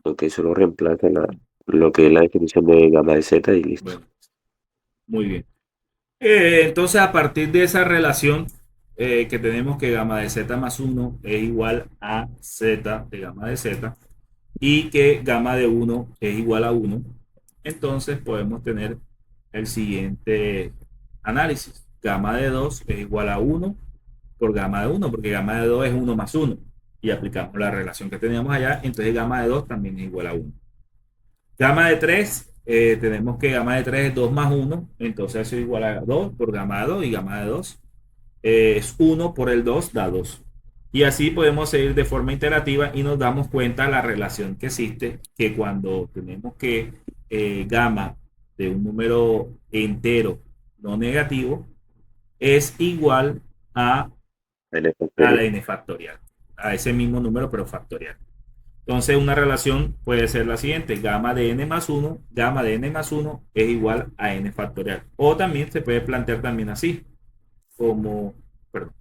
Ok, solo reemplaza lo que es la definición de gamma de z y listo. Bueno, muy bien. Entonces, a partir de esa relación que tenemos que gamma de z más 1 es igual a z de gamma de z y que gamma de 1 es igual a 1, entonces podemos tener el siguiente análisis. Gamma de 2 es igual a 1 por gamma de 1, porque gamma de 2 es 1 más 1. Y aplicamos la relación que teníamos allá, entonces gamma de 2 también es igual a 1. Gamma de 3, tenemos que gamma de 3 es 2 más 1, entonces eso es igual a 2 por gamma de 2 y gamma de 2 es 1 por el 2 da 2. Y así podemos seguir de forma iterativa y nos damos cuenta de la relación que existe, que cuando tenemos que gamma de un número entero no negativo es igual a, N a la factorial. n factorial, a ese mismo número pero factorial. Entonces una relación puede ser la siguiente, gamma de n más 1, gamma de n más 1 es igual a n factorial. O también se puede plantear también así, como, perdón,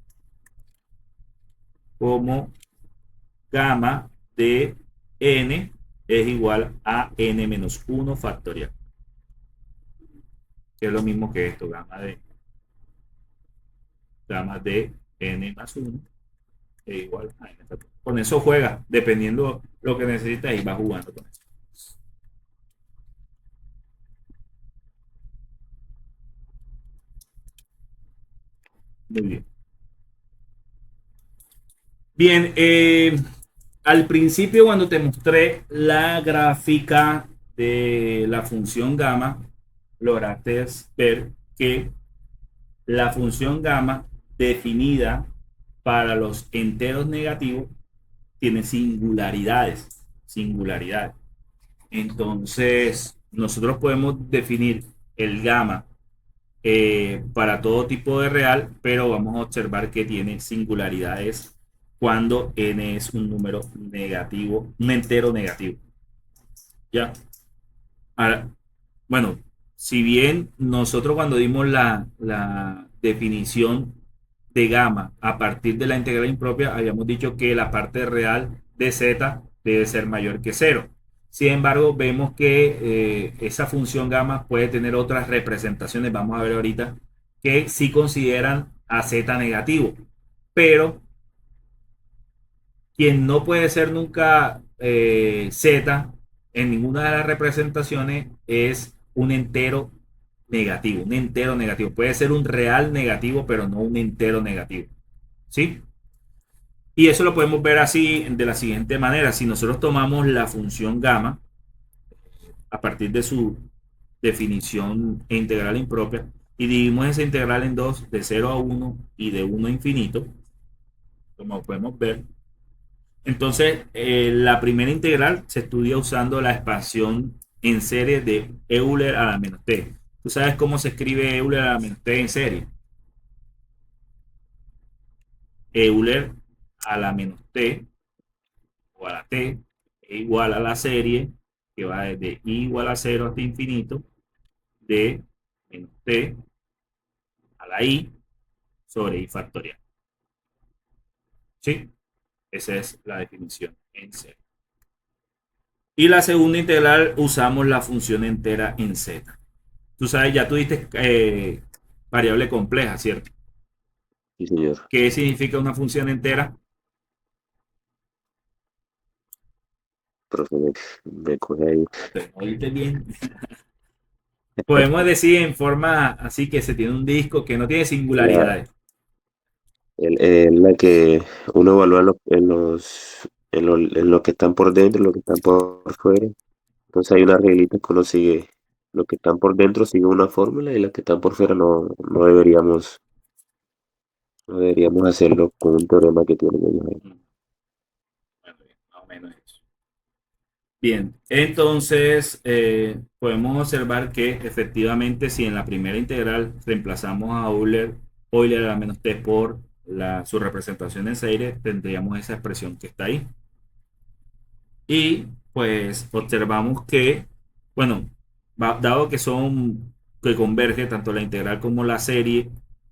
como gamma de n es igual a n menos 1 factorial, que es lo mismo que esto, gamma de gamma de n más uno es igual a n factorial. Con eso juega, dependiendo lo que necesites, y va jugando con eso. Muy bien. Bien, al principio cuando te mostré la gráfica de la función gamma, lograste ver que la función gamma definida para los enteros negativos tiene singularidades. Singularidades. Entonces, nosotros podemos definir el gamma para todo tipo de real, pero vamos a observar que tiene singularidades cuando n es un número negativo, un entero negativo. ¿Ya? Ahora, bueno, si bien nosotros cuando dimos la definición de gamma a partir de la integral impropia, habíamos dicho que la parte real de z debe ser mayor que cero. Sin embargo, vemos que esa función gamma puede tener otras representaciones, vamos a ver ahorita, que sí consideran a z negativo, pero quien no puede ser nunca z en ninguna de las representaciones es un entero negativo, un entero negativo. Puede ser un real negativo, pero no un entero negativo. ¿Sí? Y eso lo podemos ver así de la siguiente manera. Si nosotros tomamos la función gamma a partir de su definición integral impropia y dividimos esa integral en dos, de 0 a 1 y de 1 a infinito, como podemos ver, entonces, la primera integral se estudia usando la expansión en serie de Euler a la menos t. ¿Tú sabes cómo se escribe Euler a la menos t en serie? Euler a la menos t o a la t es igual a la serie que va desde i igual a 0 hasta infinito de menos t a la i sobre i factorial. ¿Sí? Esa es la definición en serie. Y la segunda integral usamos la función entera en z. Tú sabes, ya tuviste variable compleja, ¿cierto? Sí, señor. ¿Qué significa una función entera? Profe, me coge ahí. Oíste bien. Podemos decir en forma así que se tiene un disco que no tiene La, singularidades. la que uno evalúa en lo que están por dentro y lo que están por fuera. Entonces hay una reglita que uno sigue. Lo que están por dentro sigue una fórmula y las que están por fuera no deberíamos hacerlo con un teorema que tienen ellos ahí. Bueno, más o menos eso. Bien, entonces podemos observar que efectivamente si en la primera integral reemplazamos a Euler a la menos t por su representación en serie, tendríamos esa expresión que está ahí. Y pues observamos que, bueno, dado que converge tanto la integral como la serie,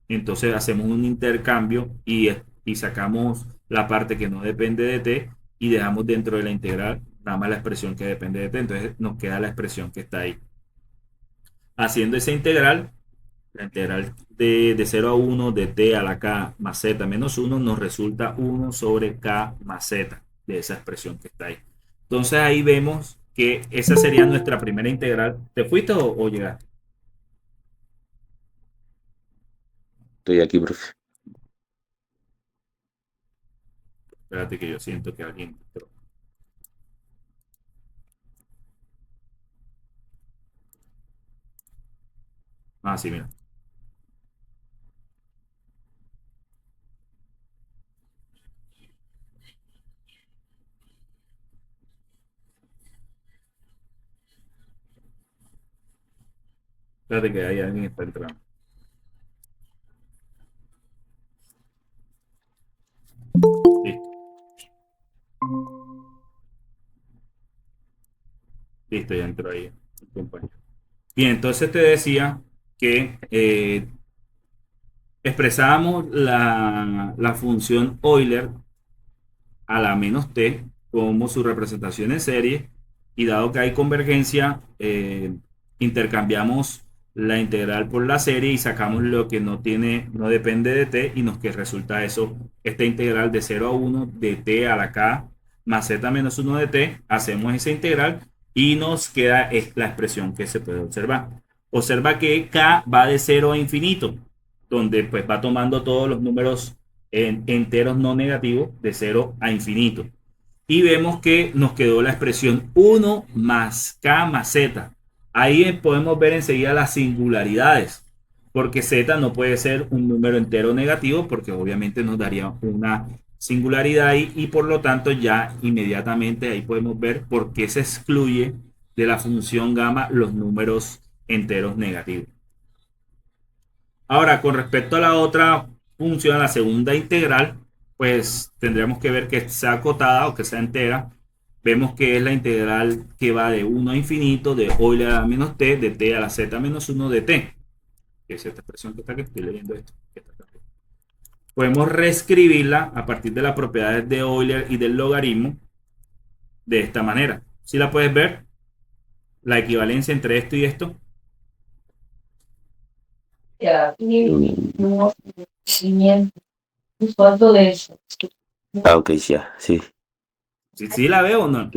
entonces hacemos un intercambio y sacamos la parte que no depende de t y dejamos dentro de la integral nada más la expresión que depende de t. Entonces nos queda la expresión que está ahí. Haciendo esa integral, la integral de 0 a 1 de t a la k más z menos 1 nos resulta 1 sobre k más z de esa expresión que está ahí. Entonces ahí vemos que esa sería nuestra primera integral. ¿Te fuiste o llegaste? Estoy aquí, profe. Espérate que yo siento que alguien entró. Ah, sí, mira. Espérate que ahí alguien está entrando. Listo, listo, ya entró ahí el compañero. Bien, entonces te decía que expresábamos la función Euler a la menos t como su representación en serie y dado que hay convergencia, intercambiamos la integral por la serie y sacamos lo que no tiene, no depende de t y nos que resulta eso, esta integral de 0 a 1 de t a la k más z menos 1 de t, hacemos esa integral y nos queda la expresión que se puede observar. Observa que k va de 0 a infinito, donde pues va tomando todos los números enteros no negativos de 0 a infinito. Y vemos que nos quedó la expresión 1 más k más z. Ahí podemos ver enseguida las singularidades, porque z no puede ser un número entero negativo, porque obviamente nos daría una singularidad ahí, y por lo tanto ya inmediatamente ahí podemos ver por qué se excluye de la función gamma los números enteros negativos. Ahora, con respecto a la otra función, a la segunda integral, pues tendríamos que ver que sea acotada o que sea entera. Vemos que es la integral que va de 1 a infinito, de Euler a menos t, de t a la z menos 1 de t. Que es esta expresión que está aquí, estoy leyendo esto. Podemos reescribirla a partir de las propiedades de Euler y del logaritmo de esta manera. ¿Sí la puedes ver? La equivalencia entre esto y esto. Ah, ok, ya, sí. ¿Sí la veo o no?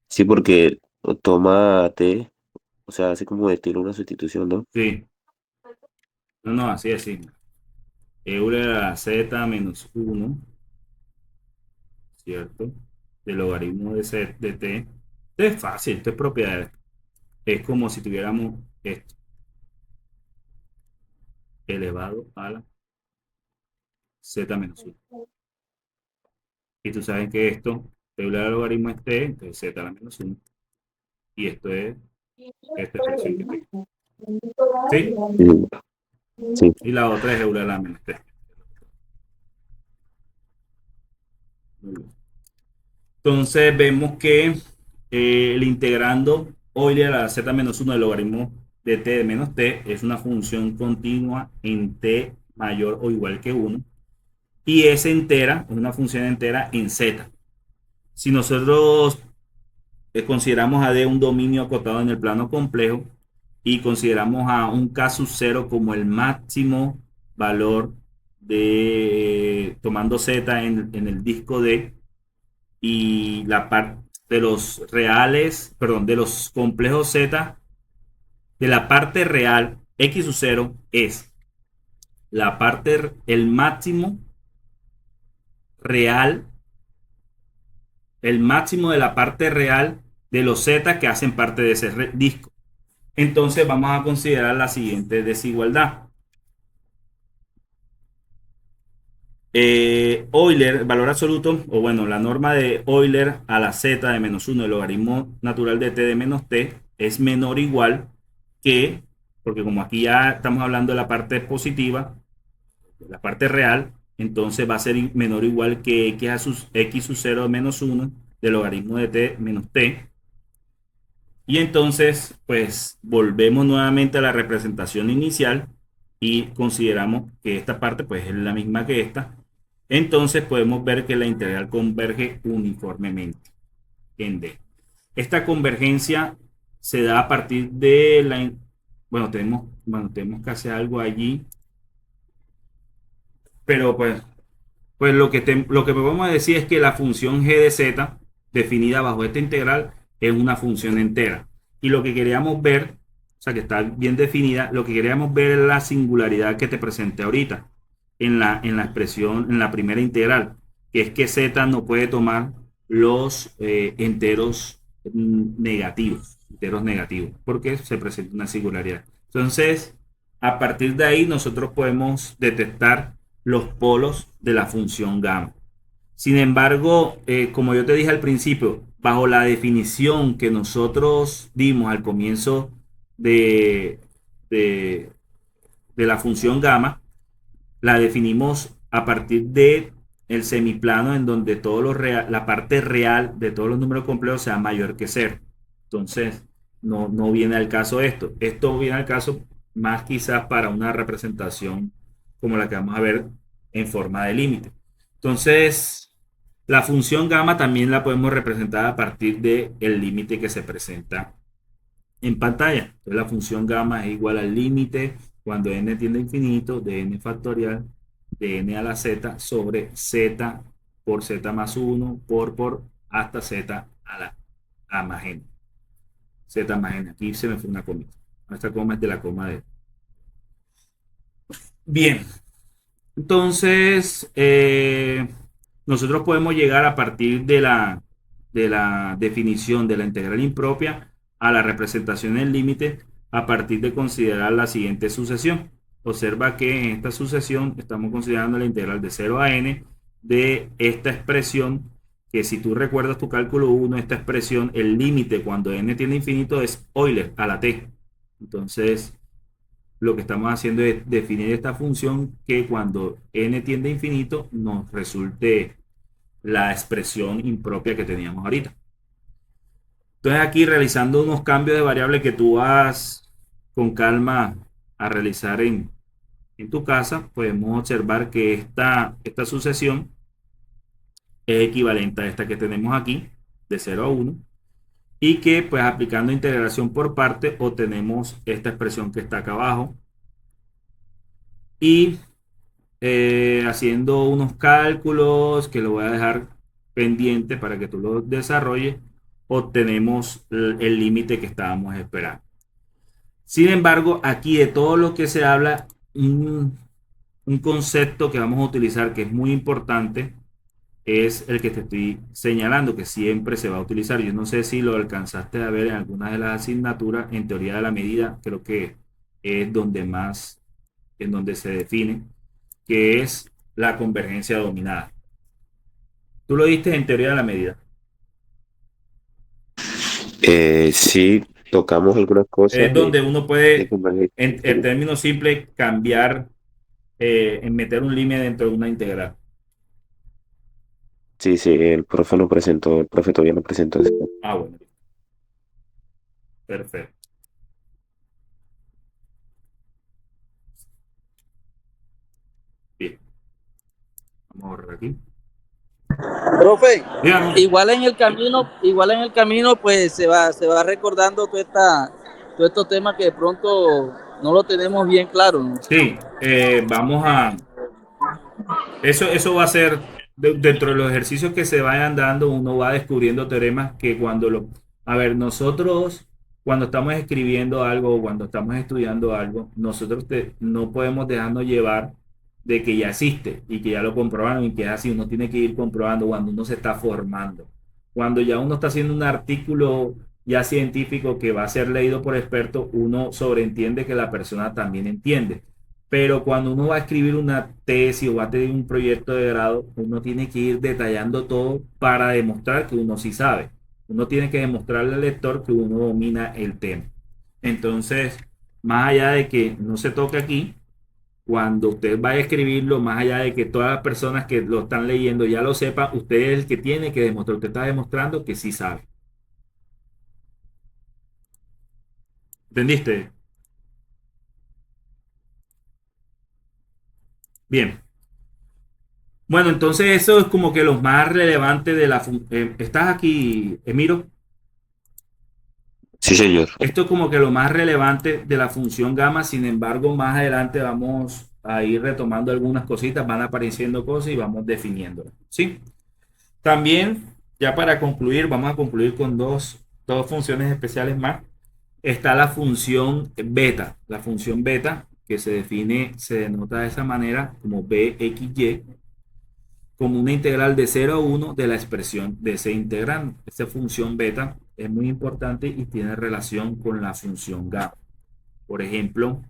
Sí, porque toma T, o sea, hace como de estilo una sustitución, ¿no? Sí. No, así es, sí. Euler a la z menos 1, ¿cierto? Del logaritmo de t. Esto es fácil, esto es propiedad. Es como si tuviéramos esto elevado a la z menos 1. Y tú sabes que esto, Euler al logaritmo es t, entonces z a la menos 1. Y esto es esta expresión que tengo. ¿Sí? Sí. Y la otra es Euler a la menos t. Muy bien. Entonces vemos que el integrando Euler a la z menos 1 del logaritmo de t de menos t es una función continua en t mayor o igual que 1 y es entera, es una función entera en z. Si nosotros consideramos a D un dominio acotado en el plano complejo y consideramos a un K sub 0 como el máximo valor de tomando Z en el disco D y la parte de los reales, perdón, de los complejos Z, de la parte real, X sub 0 es la parte, el máximo real, el máximo de la parte real de los Z que hacen parte de ese disco. Entonces vamos a considerar la siguiente desigualdad. Euler, valor absoluto, o bueno, la norma de Euler a la z de menos 1 del logaritmo natural de t de menos t es menor o igual que, porque como aquí ya estamos hablando de la parte positiva, de la parte real, entonces va a ser menor o igual que x sub 0 menos 1 del logaritmo de t menos t. Y entonces, pues volvemos nuevamente a la representación inicial y consideramos que esta parte pues es la misma que esta. Entonces podemos ver que la integral converge uniformemente en D. Esta convergencia se da a partir de la... Bueno, tenemos que hacer algo allí, pero pues lo que podemos decir es que la función g de z, definida bajo esta integral, es una función entera. Y lo que queríamos ver, o sea, que está bien definida, lo que queríamos ver es la singularidad que te presenté ahorita en la expresión, en la primera integral, que es que z no puede tomar los enteros negativos, porque se presenta una singularidad. Entonces, a partir de ahí nosotros podemos detectar los polos de la función gamma. Sin embargo, como yo te dije al principio, bajo la definición que nosotros dimos al comienzo de, de, de la función gamma, la definimos a partir de el semiplano en donde la parte real de todos los números complejos sea mayor que cero. Entonces, no viene al caso esto. Esto viene al caso más quizás para una representación como la que vamos a ver en forma de límite. Entonces, la función gamma también la podemos representar a partir del límite que se presenta en pantalla. Entonces la función gamma es igual al límite cuando n tiende a infinito de n factorial de n a la z sobre z por z más 1 por hasta z a la a más n. Z más n. Aquí se me fue una comita. Esta coma es de la coma de. Bien. Entonces, nosotros podemos llegar a partir de la definición de la integral impropia a la representación del límite a partir de considerar la siguiente sucesión. Observa que en esta sucesión estamos considerando la integral de 0 a n de esta expresión, que si tú recuerdas tu cálculo 1, esta expresión, el límite cuando n tiende a infinito es Euler a la t. Entonces, lo que estamos haciendo es definir esta función que cuando n tiende a infinito nos resulte la expresión impropia que teníamos ahorita. Entonces aquí realizando unos cambios de variable que tú vas con calma a realizar en tu casa, podemos observar que esta sucesión es equivalente a esta que tenemos aquí, de 0 a 1, y que pues aplicando integración por parte obtenemos esta expresión que está acá abajo. Y haciendo unos cálculos que lo voy a dejar pendiente para que tú lo desarrolles, obtenemos el límite que estábamos esperando. Sin embargo, aquí de todo lo que se habla, un concepto que vamos a utilizar que es muy importante es el que te estoy señalando, que siempre se va a utilizar. Yo no sé si lo alcanzaste a ver en alguna de las asignaturas, en teoría de la medida, creo que es donde más, en donde se define, que es la convergencia dominada. Tú lo diste en teoría de la medida. Sí, tocamos algunas Es cosas donde uno de puede, convergencia. en términos simples, cambiar, en meter un límite dentro de una integral. Sí, sí, el profe lo presentó, el profe todavía no presentó eso. Ah, bueno, perfecto. Bien, vamos a borrar aquí. Profe, Dígame. igual en el camino, pues se va recordando todos estos temas que de pronto no lo tenemos bien claro, ¿no? Sí, vamos a, eso va a ser, dentro de los ejercicios que se vayan dando, uno va descubriendo teoremas que cuando lo... A ver, nosotros, cuando estamos escribiendo algo o cuando estamos estudiando algo, nosotros no podemos dejarnos llevar de que ya existe y que ya lo comprobaron y que es así. Uno tiene que ir comprobando cuando uno se está formando. Cuando ya uno está haciendo un artículo ya científico que va a ser leído por expertos, uno sobreentiende que la persona también entiende. Pero cuando uno va a escribir una tesis o va a tener un proyecto de grado, uno tiene que ir detallando todo para demostrar que uno sí sabe. Uno tiene que demostrarle al lector que uno domina el tema. Entonces, más allá de que no se toque aquí, cuando usted vaya a escribirlo, más allá de que todas las personas que lo están leyendo ya lo sepan, usted es el que tiene que demostrar. Usted está demostrando que sí sabe. ¿Entendiste? Bien. Bueno, entonces eso es como que lo más relevante de la... ¿Estás aquí, Emiro? Sí, señor. Esto es como que lo más relevante de la función gamma. Sin embargo, más adelante vamos a ir retomando algunas cositas, van apareciendo cosas y vamos definiéndolas, ¿sí? También, ya para concluir, vamos a concluir con dos funciones especiales más. Está la función beta. La función beta, que se define, se denota de esa manera como bxy, como una integral de 0 a 1 de la expresión de ese integrando. Esta función beta es muy importante y tiene relación con la función gamma. Por ejemplo,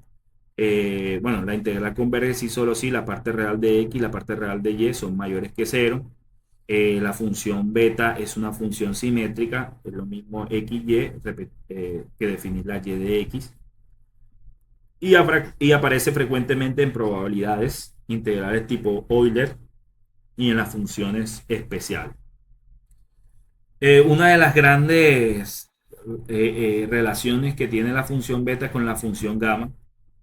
bueno, la integral converge si solo si la parte real de x y la parte real de y son mayores que 0. La función beta es una función simétrica, es lo mismo xy que definir la y de x. Y aparece frecuentemente en probabilidades integrales tipo Euler y en las funciones especiales. Una de las grandes relaciones que tiene la función beta con la función gamma,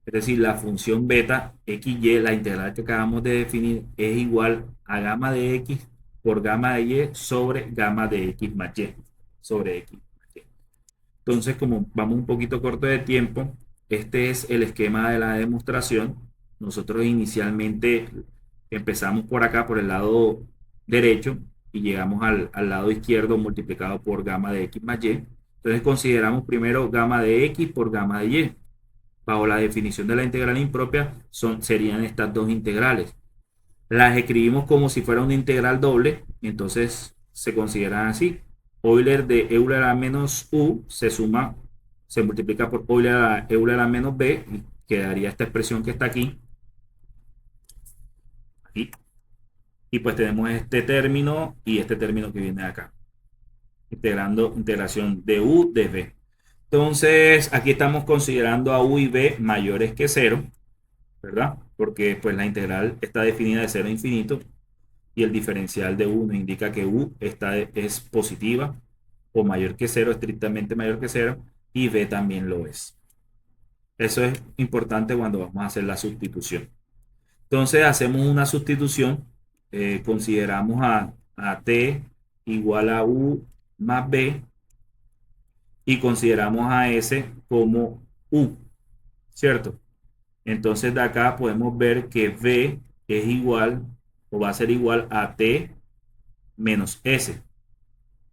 es decir, la función beta xy, la integral que acabamos de definir, es igual a gamma de x por gamma de y sobre gamma de x más y sobre x más y. Entonces, como vamos un poquito corto de tiempo, este es el esquema de la demostración. Nosotros inicialmente empezamos por acá, por el lado derecho, y llegamos al lado izquierdo multiplicado por gamma de x más y. Entonces consideramos primero gamma de x por gamma de y. Bajo la definición de la integral impropia serían estas dos integrales. Las escribimos como si fuera una integral doble, y entonces se consideran así. Euler de Euler a menos u se multiplica por Euler a menos b, y quedaría esta expresión que está aquí. Y pues tenemos este término y este término que viene de acá. Integración de u de b. Entonces, aquí estamos considerando a u y b mayores que 0, ¿verdad? Porque pues la integral está definida de 0 a infinito, y el diferencial de u nos indica que u es positiva o mayor que 0, estrictamente mayor que 0, y b también lo es. Eso es importante cuando vamos a hacer la sustitución. Entonces hacemos una sustitución, consideramos a t igual a u más b, y consideramos a s como u, ¿cierto? Entonces de acá podemos ver que b es igual o va a ser igual a t menos s,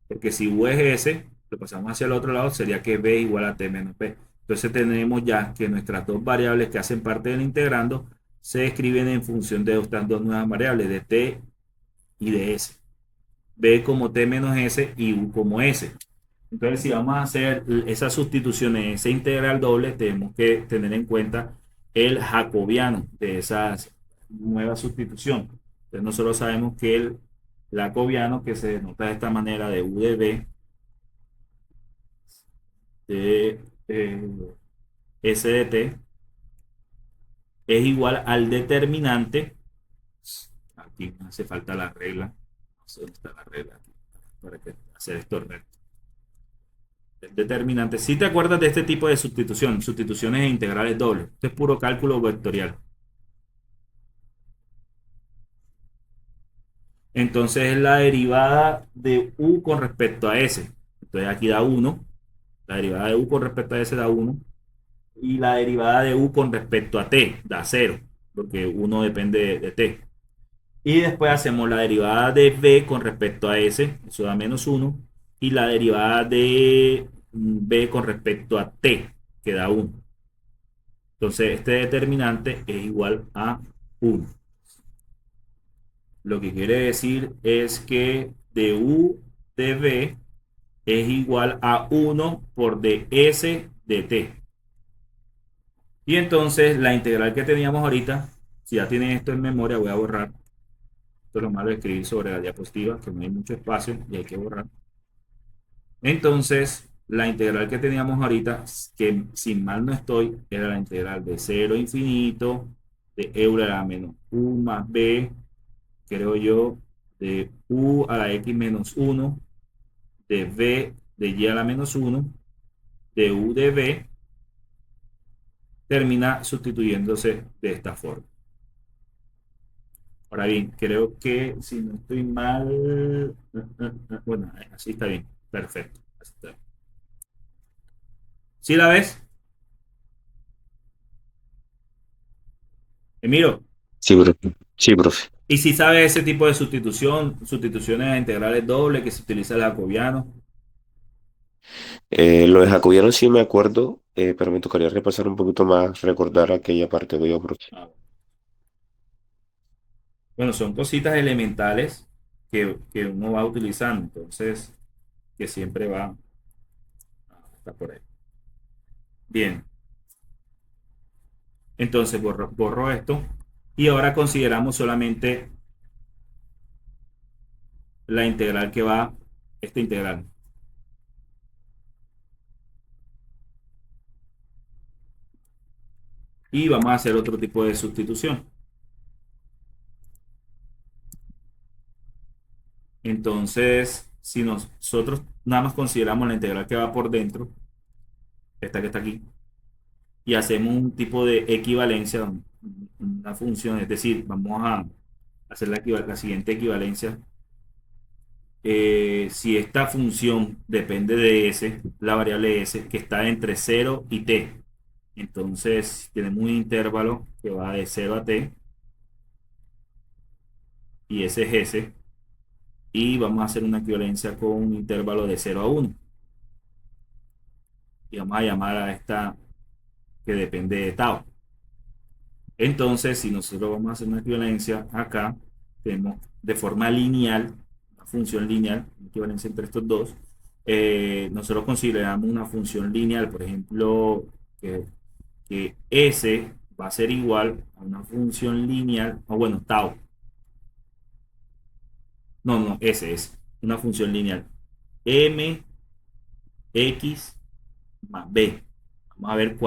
porque si u es s, lo pasamos hacia el otro lado, sería que b igual a t menos b. Entonces tenemos ya que nuestras dos variables que hacen parte del integrando se escriben en función de estas dos nuevas variables, de t y de s. B como t menos s y u como s. Entonces, si vamos a hacer esas sustituciones, esa integral doble, tenemos que tener en cuenta el jacobiano de esas nuevas sustituciones. Entonces, nosotros sabemos que el jacobiano, que se denota de esta manera, de u de b, de s de t, es igual al determinante. Aquí me hace falta la regla. No sé dónde está la regla aquí, para hacer esto recto. El determinante. Si te acuerdas de este tipo de sustitución, sustituciones e integrales dobles. Esto es puro cálculo vectorial. Entonces es la derivada de u con respecto a s. Entonces aquí da 1. La derivada de u con respecto a s da 1. Y la derivada de u con respecto a t da 0, porque 1 depende de t. Y después hacemos la derivada de b con respecto a s, eso da menos 1. Y la derivada de b con respecto a t, que da 1. Entonces este determinante es igual a 1. Lo que quiere decir es que du de b es igual a 1 por ds de t. Y entonces la integral que teníamos ahorita, si ya tienen esto en memoria, voy a borrar. Esto es lo malo de escribir sobre la diapositiva, que no hay mucho espacio y hay que borrar. Entonces, la integral que teníamos ahorita, que si mal no estoy, era la integral de 0 a infinito, de Euler a menos u más b, creo yo, de u a la x menos 1, de b de y a la menos 1, de u de b, termina sustituyéndose de esta forma. Ahora bien, creo que si no estoy mal, bueno, así está bien, perfecto. Así está bien. ¿Sí la ves? Emiro. Sí, profe. Sí, profe. Y si sabes ese tipo de sustituciones a integrales dobles que se utiliza el jacobiano. Lo de jacobiano sí me acuerdo, pero me tocaría repasar un poquito más, recordar aquella parte de yo, profe. Bueno, son cositas elementales que uno va utilizando, entonces, que siempre va a estar por ahí. Bien, entonces borro esto y ahora consideramos solamente la integral que va, esta integral. Y vamos a hacer otro tipo de sustitución. Entonces, si nosotros nada más consideramos la integral que va por dentro, esta que está aquí, y hacemos un tipo de equivalencia, una función, es decir, vamos a hacer la siguiente equivalencia. si esta función depende de s, la variable s, que está entre 0 y t. Entonces tenemos un intervalo que va de 0 a t, y ese es s, y vamos a hacer una equivalencia con un intervalo de 0 a 1. Y vamos a llamar a esta que depende de tau. Entonces, si nosotros vamos a hacer una equivalencia acá, tenemos de forma lineal, una función lineal, una equivalencia entre estos dos. Nosotros consideramos una función lineal, por ejemplo, que S va a ser igual a una función lineal, o bueno, tau. No, S es una función lineal. M, X más B. Vamos a ver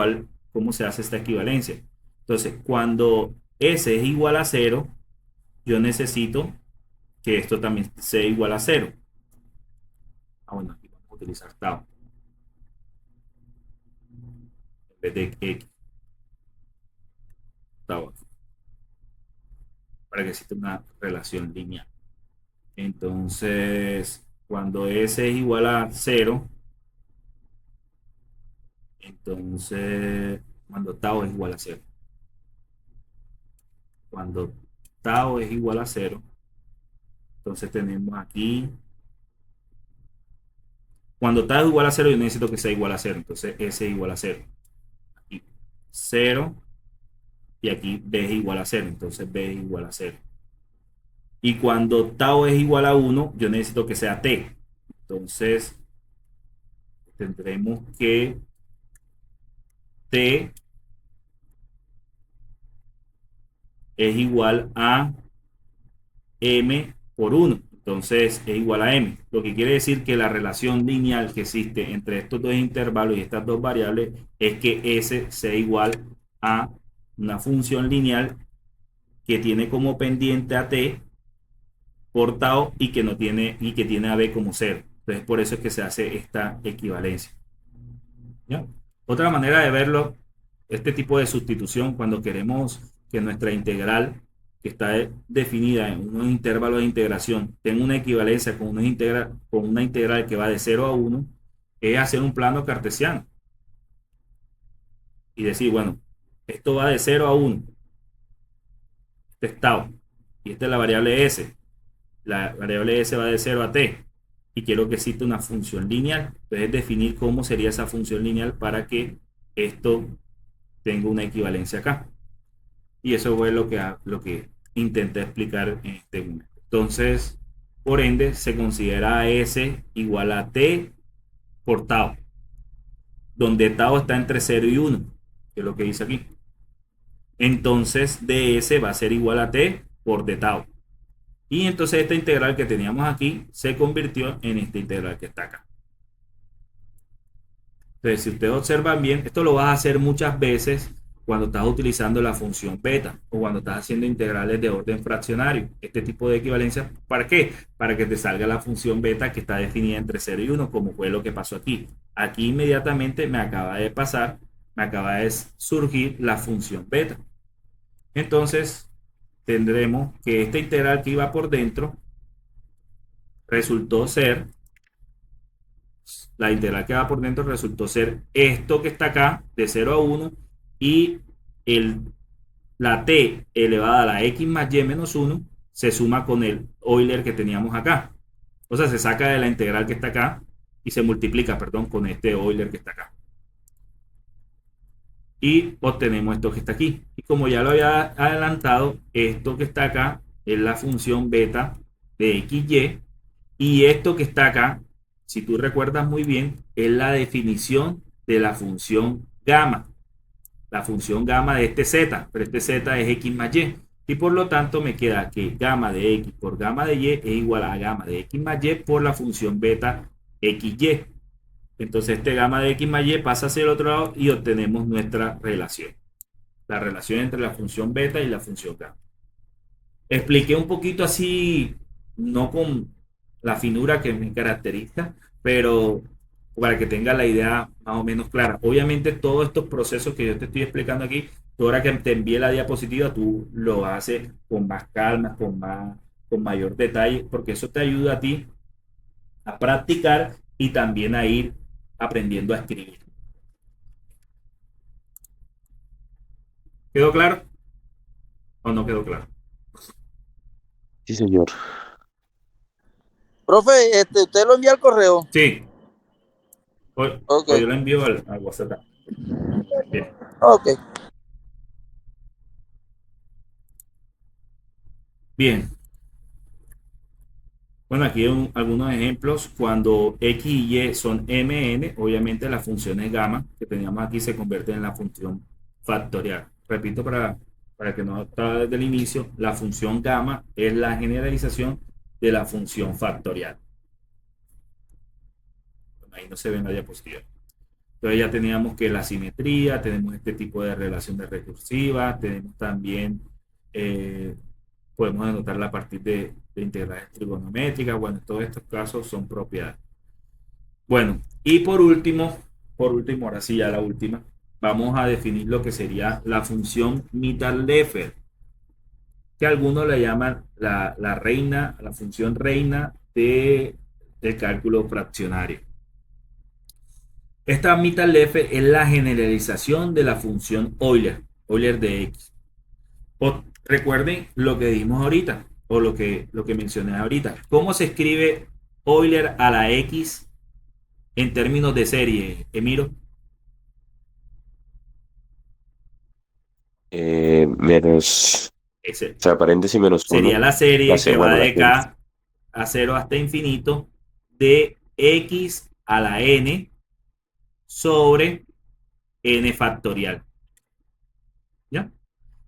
cómo se hace esta equivalencia. Entonces, cuando S es igual a 0, yo necesito que esto también sea igual a 0. Bueno, aquí vamos a utilizar tau en vez de x. Tau aquí, para que exista una relación lineal. Entonces, cuando S es igual a 0, entonces, cuando tau es igual a 0. Cuando tau es igual a 0, entonces tenemos aquí, cuando tau es igual a 0, yo necesito que sea igual a 0. Entonces, S es igual a 0. Aquí 0, y aquí B es igual a 0. Entonces, B es igual a 0. Y cuando tau es igual a 1, yo necesito que sea t. Entonces, tendremos que t es igual a m por 1. Entonces, es igual a m. Lo que quiere decir que la relación lineal que existe entre estos dos intervalos y estas dos variables es que s sea igual a una función lineal que tiene como pendiente a t por tau y que tiene a b como 0. Entonces, por eso es que se hace esta equivalencia. ¿Ya? Otra manera de verlo, este tipo de sustitución, cuando queremos que nuestra integral, que está definida en unos intervalos de integración, tenga una equivalencia con una integral que va de 0 a 1, es hacer un plano cartesiano. Y decir, bueno, esto va de 0 a 1. Este es tau. Y esta es la variable s. La variable s va de 0 a t. Y quiero que exista una función lineal. Entonces, definir cómo sería esa función lineal para que esto tenga una equivalencia acá. Y eso fue lo que intenté explicar en este momento. Entonces, por ende, se considera S igual a T por tau, donde tau está entre 0 y 1, que es lo que dice aquí. Entonces, ds va a ser igual a T por d tau. Y entonces esta integral que teníamos aquí se convirtió en esta integral que está acá. Entonces, si ustedes observan bien, esto lo vas a hacer muchas veces cuando estás utilizando la función beta o cuando estás haciendo integrales de orden fraccionario. Este tipo de equivalencia, ¿para qué? Para que te salga la función beta que está definida entre 0 y 1, como fue lo que pasó aquí. Aquí inmediatamente me acaba de surgir la función beta. Entonces, tendremos que esta integral que iba por dentro resultó ser, la integral que va por dentro resultó ser esto que está acá, de 0 a 1, y la t elevada a la x más y menos 1 se suma con el Euler que teníamos acá. O sea, se saca de la integral que está acá y se multiplica, perdón, con este Euler que está acá. Y obtenemos esto que está aquí. Y como ya lo había adelantado, esto que está acá es la función beta de xy. Y esto que está acá, si tú recuerdas muy bien, es la definición de la función gamma. La función gamma de este z, pero este z es x más y. Y por lo tanto me queda que gamma de x por gamma de y es igual a gamma de x más y por la función beta xy. Entonces este gamma de x más y pasa hacia el otro lado y obtenemos nuestra relación. La relación entre la función beta y la función gamma. Expliqué un poquito así, no con la finura que me caracteriza, pero para que tenga la idea más o menos clara. Obviamente todos estos procesos que yo te estoy explicando aquí, tú ahora que te envíe la diapositiva, tú lo haces con más calma, con mayor detalle, porque eso te ayuda a ti a practicar y también a ir aprendiendo a escribir. ¿Quedó claro o no quedó claro? Sí, señor. Profe, usted lo envía al correo. Sí, Ok, hoy yo lo envío al WhatsApp. Bien. ok. Bien. Bueno, aquí hay algunos ejemplos. Cuando x y y son mn, obviamente las funciones gamma que teníamos aquí se convierten en la función factorial. Repito para que no está desde el inicio, la función gamma es la generalización de la función factorial. Bueno, ahí no se ve en la diapositiva. Entonces ya teníamos que la simetría, tenemos este tipo de relaciones recursivas, tenemos también, eh, podemos denotarla a partir de integrales trigonométricas. Bueno, todos estos casos son propiedades. Bueno, y por último, ahora sí ya la última, vamos a definir lo que sería la función Mittag-Leffler, que algunos le llaman la reina, la función reina del cálculo fraccionario. Esta Mittag-Leffler es la generalización de la función Euler de x. Recuerden lo que dijimos ahorita, o lo que mencioné ahorita. ¿Cómo se escribe Euler a la x en términos de serie, Emiro? Menos, Ese o sea, paréntesis menos sería 1. la serie que va Bueno, la de serie. k a 0 hasta infinito de x a la n sobre n factorial. ¿Ya?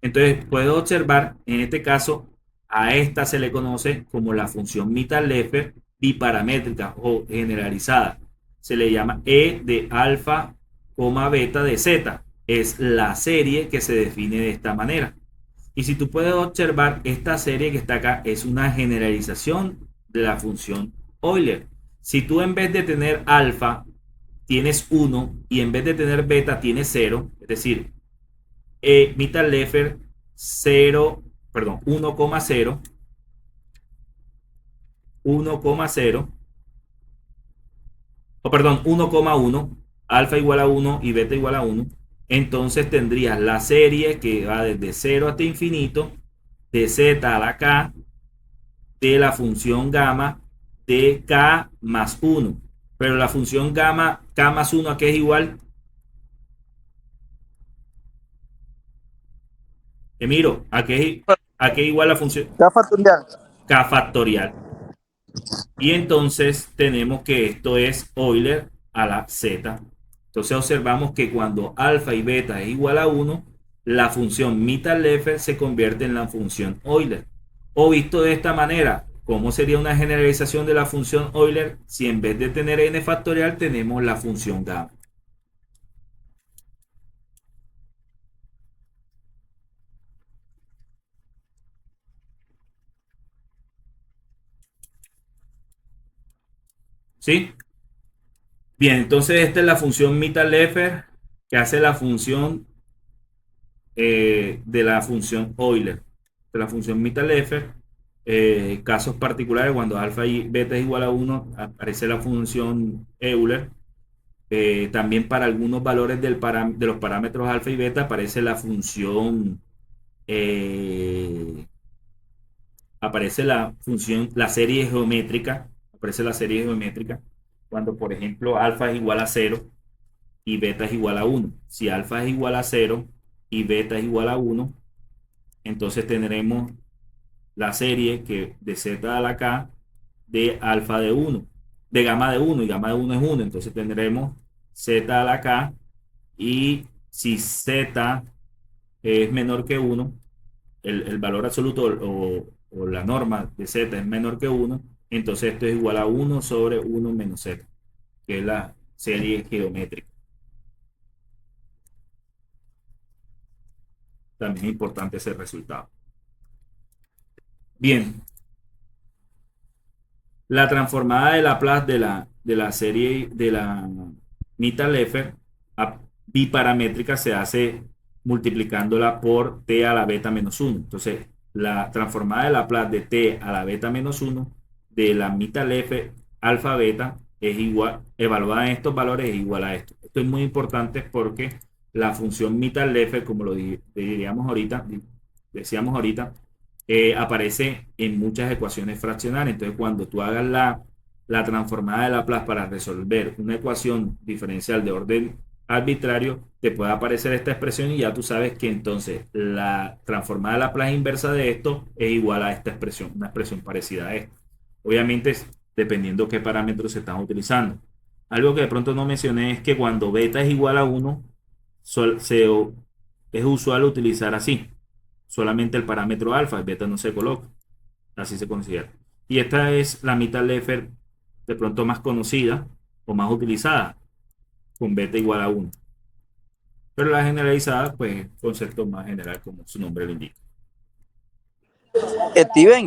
Entonces, puedo observar, en este caso, a esta se le conoce como la función Mittag-Leffler biparamétrica o generalizada. Se le llama E de alfa, beta de z. Es la serie que se define de esta manera. Y si tú puedes observar, esta serie que está acá es una generalización de la función Euler. Si tú en vez de tener alfa tienes 1 y en vez de tener beta tienes 0, es decir, Mittag-Leffler 0, perdón, 1,0, 1,0, o perdón, 1,1, alfa igual a 1 y beta igual a 1, entonces tendrías la serie que va desde 0 hasta infinito de z a la k de la función gamma de k más 1. Pero la función gamma, k más 1, ¿a qué es igual? Miro, ¿a qué es igual la función? Ya factorial. K factorial. Y entonces tenemos que esto es Euler a la z. Entonces observamos que cuando alfa y beta es igual a 1, la función Mittag-Leffler se convierte en la función Euler. O visto de esta manera, ¿cómo sería una generalización de la función Euler si en vez de tener n factorial tenemos la función gamma? ¿Sí? Bien, entonces esta es la función Mittag-Leffler que hace la función de la función Euler, de la función Mittag-Leffler. Casos particulares, cuando alfa y beta es igual a 1, aparece la función Euler. También para algunos valores de los parámetros alfa y beta aparece la función, eh, la serie geométrica, aparece la serie geométrica, cuando por ejemplo alfa es igual a 0 y beta es igual a 1. Si alfa es igual a 0 y beta es igual a 1, entonces tendremos la serie que de z a la k de alfa de 1, de gamma de 1, y gamma de 1 es 1, entonces tendremos z a la k, y si z es menor que 1, el valor absoluto o la norma de z es menor que 1, entonces esto es igual a 1 sobre 1 menos z, que es la serie geométrica. También es importante ese resultado. Bien, la transformada de Laplace de la serie de la Mittag-Leffler biparamétrica se hace multiplicándola por t a la beta menos 1. Entonces, la transformada de Laplace de t a la beta menos 1 de la Mittag-Leffler alfa beta es igual, evaluada en estos valores es igual a esto. Esto es muy importante porque la función mitad-Leffler, como lo decíamos ahorita, aparece en muchas ecuaciones fraccionarias. Entonces, cuando tú hagas la transformada de Laplace para resolver una ecuación diferencial de orden arbitrario, te puede aparecer esta expresión y ya tú sabes que entonces la transformada de Laplace inversa de esto es igual a esta expresión, una expresión parecida a esta. Obviamente, dependiendo qué parámetros se están utilizando. Algo que de pronto no mencioné es que cuando beta es igual a 1, es usual utilizar así. Solamente el parámetro alfa, el beta no se coloca. Así se considera. Y esta es la mitad Leffler de pronto más conocida o más utilizada, con beta igual a 1. Pero la generalizada, pues, concepto más general, como su nombre lo indica. Steven,